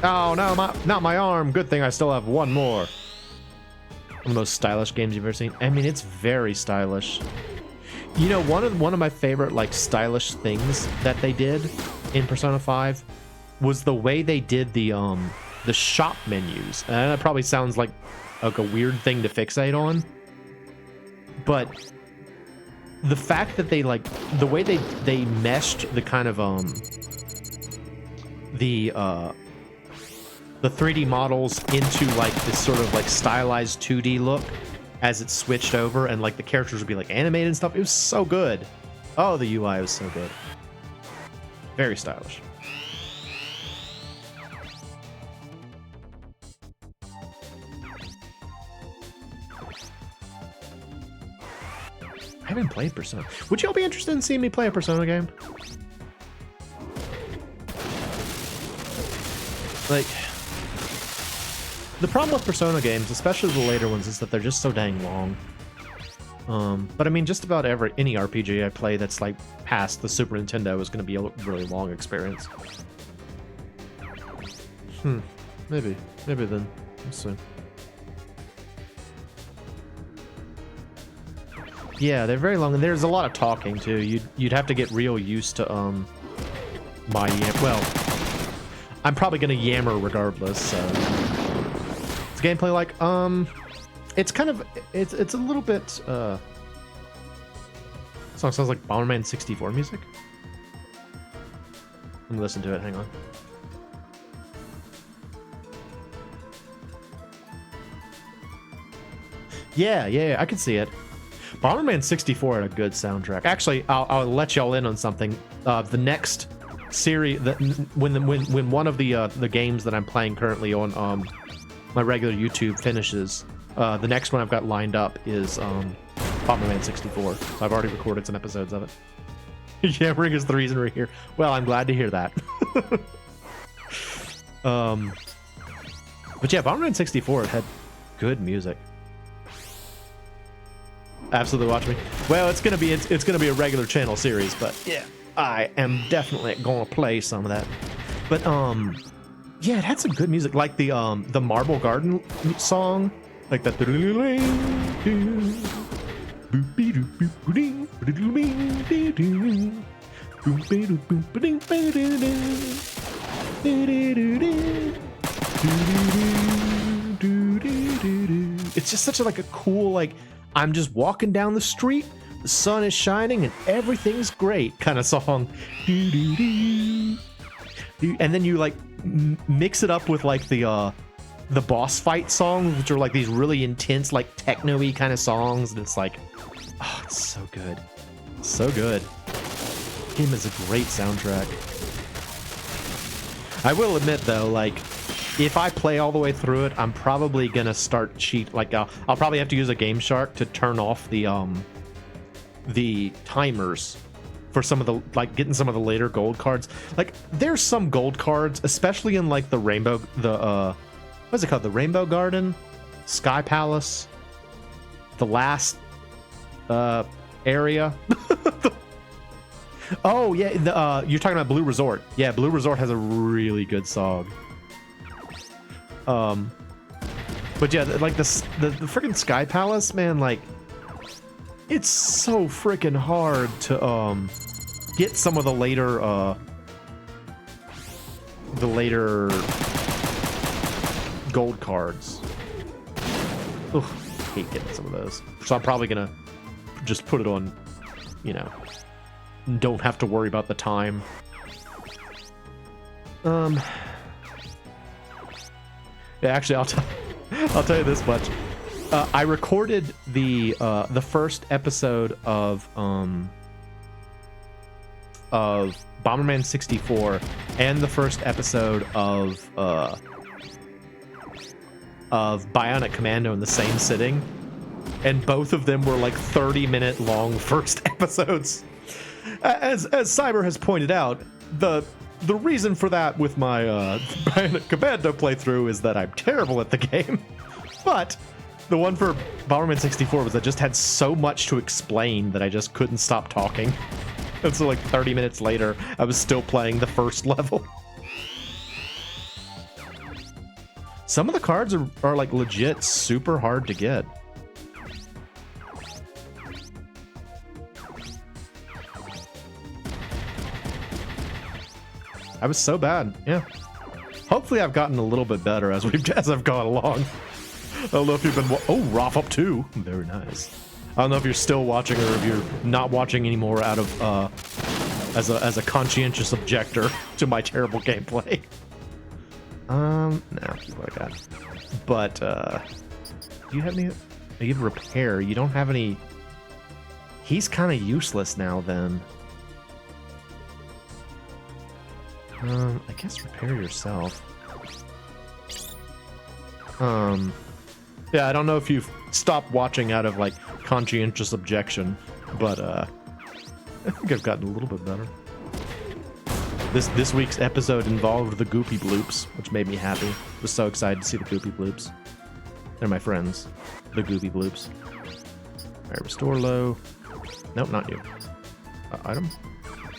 [SPEAKER 3] Oh no, not my arm. Good thing I still have one more. One of the most stylish games you've ever seen. I mean, it's very stylish. You know, one of my favorite like stylish things that they did in Persona 5 was the way they did the shop menus. And that probably sounds like a weird thing to fixate on, but the fact that they like the way they meshed the kind of the 3D models into like this sort of like stylized 2D look as it switched over, and like the characters would be like animated and stuff. It was so good. Oh, the UI was so good. Very stylish. I haven't played Persona. Would y'all be interested in seeing me play a Persona game? Like, the problem with Persona games, especially the later ones, is that they're just so dang long. But I mean, just about any RPG I play that's like past the Super Nintendo is going to be a really long experience. Maybe then. Let's see. Yeah, they're very long, and there's a lot of talking too. You'd have to get real used to my well. I'm probably gonna yammer regardless. So. It's gameplay like it's kind of it's a little bit song sounds like Bomberman 64 music. Let me listen to it. Hang on. Yeah, I can see it. Bomberman 64 had a good soundtrack. Actually, I'll let y'all in on something. The next series, when one of the games that I'm playing currently on my regular YouTube finishes, the next one I've got lined up is Bomberman 64. So I've already recorded some episodes of it. Yammering is the reason we're here. Well, I'm glad to hear that. But yeah, Bomberman 64 had good music. Absolutely watch me. Well, it's gonna be a regular channel series, but yeah, I am definitely gonna play some of that. But yeah, it had some good music, like the Marble Garden song, like that. It's just such a cool, like, I'm just walking down the street, the sun is shining, and everything's great kind of song. And then you like mix it up with like the boss fight songs, which are like these really intense, like techno-y kind of songs, and it's like, oh, it's so good, so good. The game is a great soundtrack. I will admit though, like, if I play all the way through it, I'm probably gonna start cheat. Like, I'll probably have to use a Game Shark to turn off the timers for some of the, like, getting some of the later gold cards. Like, there's some gold cards, especially in like the Rainbow, what's it called? The Rainbow Garden, Sky Palace, the last area. Oh yeah, you're talking about Blue Resort. Yeah, Blue Resort has a really good song. But yeah, like the freaking Sky Palace, man, like, it's so freaking hard to get some of the later gold cards. Ugh, hate getting some of those. So I'm probably gonna just put it on, you know, don't have to worry about the time. Yeah, actually, I'll tell you this much. I recorded the first episode of Bomberman 64 and the first episode of Bionic Commando in the same sitting, and both of them were like 30-minute long first episodes. As Cyber has pointed out, the reason for that with my Bionic Commando playthrough is that I'm terrible at the game. But the one for Bomberman 64 was I just had so much to explain that I just couldn't stop talking. And so like 30 minutes later, I was still playing the first level. Some of the cards are like legit super hard to get. I was so bad, yeah. Hopefully I've gotten a little bit better as I've gone along. I don't know if you've been... Oh, Roth up 2. Very nice. I don't know if you're still watching or if you're not watching anymore out of as a conscientious objector to my terrible gameplay. No, what I got. But do you have any? You have repair. You don't have any. He's kind of useless now. Then. I guess repair yourself. Yeah, I don't know if you've stopped watching out of like conscientious objection, but I think I've gotten a little bit better. This week's episode involved the Goopy Bloops, which made me happy. Was so excited to see the Goopy Bloops. They're my friends, the Goopy Bloops. All right, restore low. Nope, not you. Item.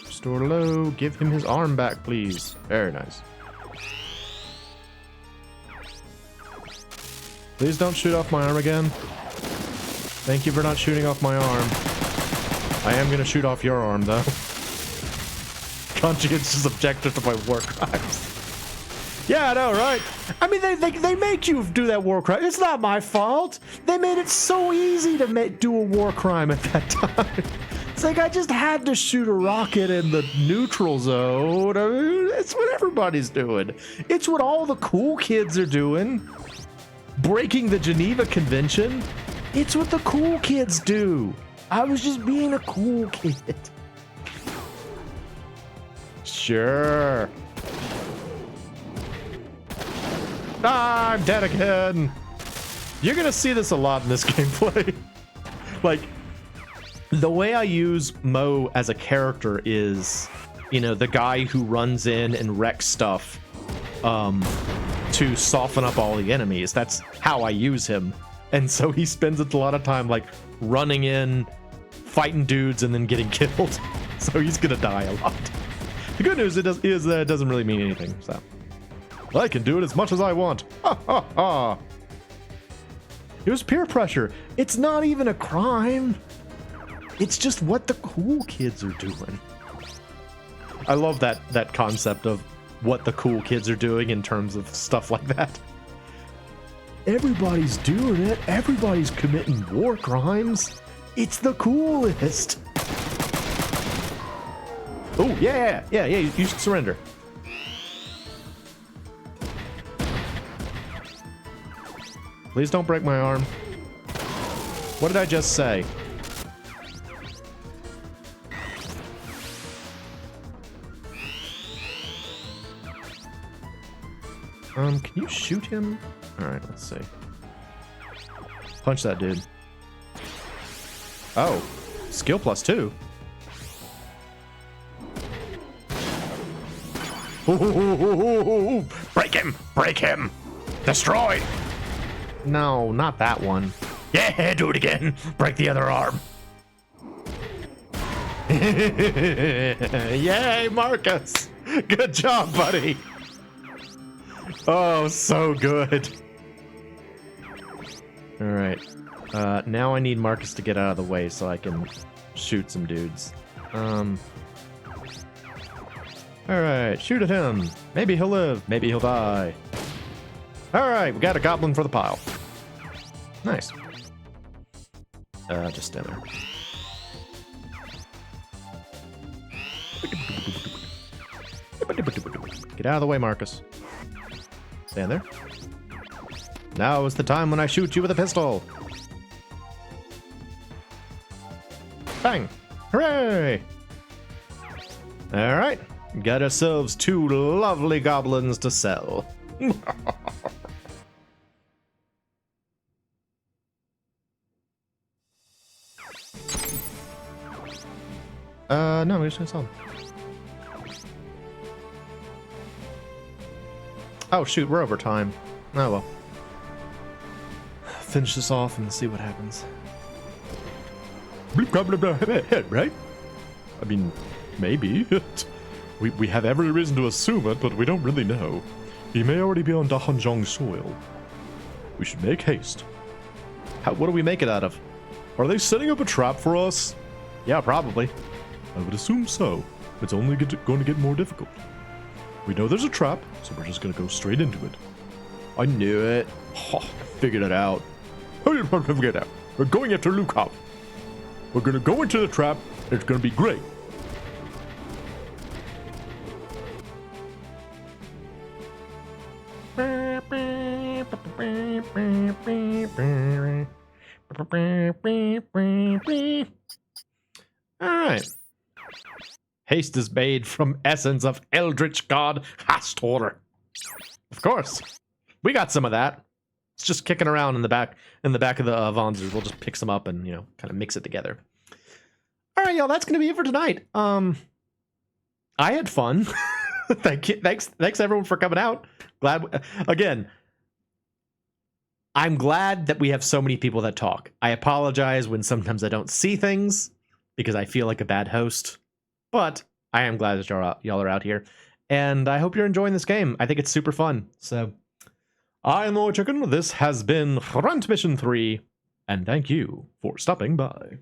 [SPEAKER 3] Restore low. Give him his arm back, please. Very nice. Please don't shoot off my arm again. Thank you for not shooting off my arm. I am gonna shoot off your arm, though. Conscientious objector to my war crimes. Yeah, I know, right? I mean, they make you do that war crime. It's not my fault. They made it so easy to do a war crime at that time. It's like I just had to shoot a rocket in the neutral zone. I mean, it's what everybody's doing. It's what all the cool kids are doing. Breaking the Geneva Convention. It's what the cool kids do. I was just being a cool kid. Sure. Ah, I'm dead again. You're gonna see this a lot in this gameplay. Like, the way I use Moe as a character is, you know, the guy who runs in and wrecks stuff to soften up all the enemies. That's how I use him. And so he spends a lot of time like running in, fighting dudes, and then getting killed. So he's gonna die a lot. The good news is that it doesn't really mean anything. So I can do it as much as I want. Ha ha ha. It was peer pressure. It's not even a crime. It's just what the cool kids are doing. I love that concept of what the cool kids are doing in terms of stuff like that. Everybody's doing it. Everybody's committing war crimes. It's the coolest. Oh, yeah. You should surrender. Please don't break my arm. What did I just say? Can you shoot him? All right, let's see. Punch that dude. Oh, skill +2. Ooh, break him, destroy. No, not that one. Yeah, do it again. Break the other arm. Yay, Marcus. Good job, buddy. Oh, so good. All right. Now I need Marcus to get out of the way so I can shoot some dudes. All right, shoot at him. Maybe he'll live. Maybe he'll die. All right, we got a goblin for the pile. Nice. Just stand there. Get out of the way, Marcus. Stand there. Now is the time when I shoot you with a pistol. Bang! Hooray! All right, got ourselves 2 lovely goblins to sell. No, we're just gonna sell them. Oh shoot, we're over time. Oh well. Finish this off and see what happens. Right? I mean, maybe. we have every reason to assume it, but we don't really know. He may already be on Dahanzhong soil. We should make haste. What do we make it out of? Are they setting up a trap for us? Yeah, probably. I would assume so. It's only going to get more difficult. We know there's a trap, so we're just going to go straight into it. I knew it. Oh, I figured it out. We're going after Lukov.
[SPEAKER 1] We're gonna go into the trap. It's gonna be great.
[SPEAKER 3] Alright. Haste is made from essence of eldritch god Hastor. Of course. We got some of that. It's just kicking around in the back of the Vonzers. We'll just pick some up and, you know, kind of mix it together. Alright, y'all, that's gonna be it for tonight. I had fun. Thanks everyone for coming out. I'm glad that we have so many people that talk. I apologize when sometimes I don't see things because I feel like a bad host, but I am glad that y'all are out here, and I hope you're enjoying this game. I think it's super fun. So, I'm MoeChicken. This has been Front Mission 3, and thank you for stopping by.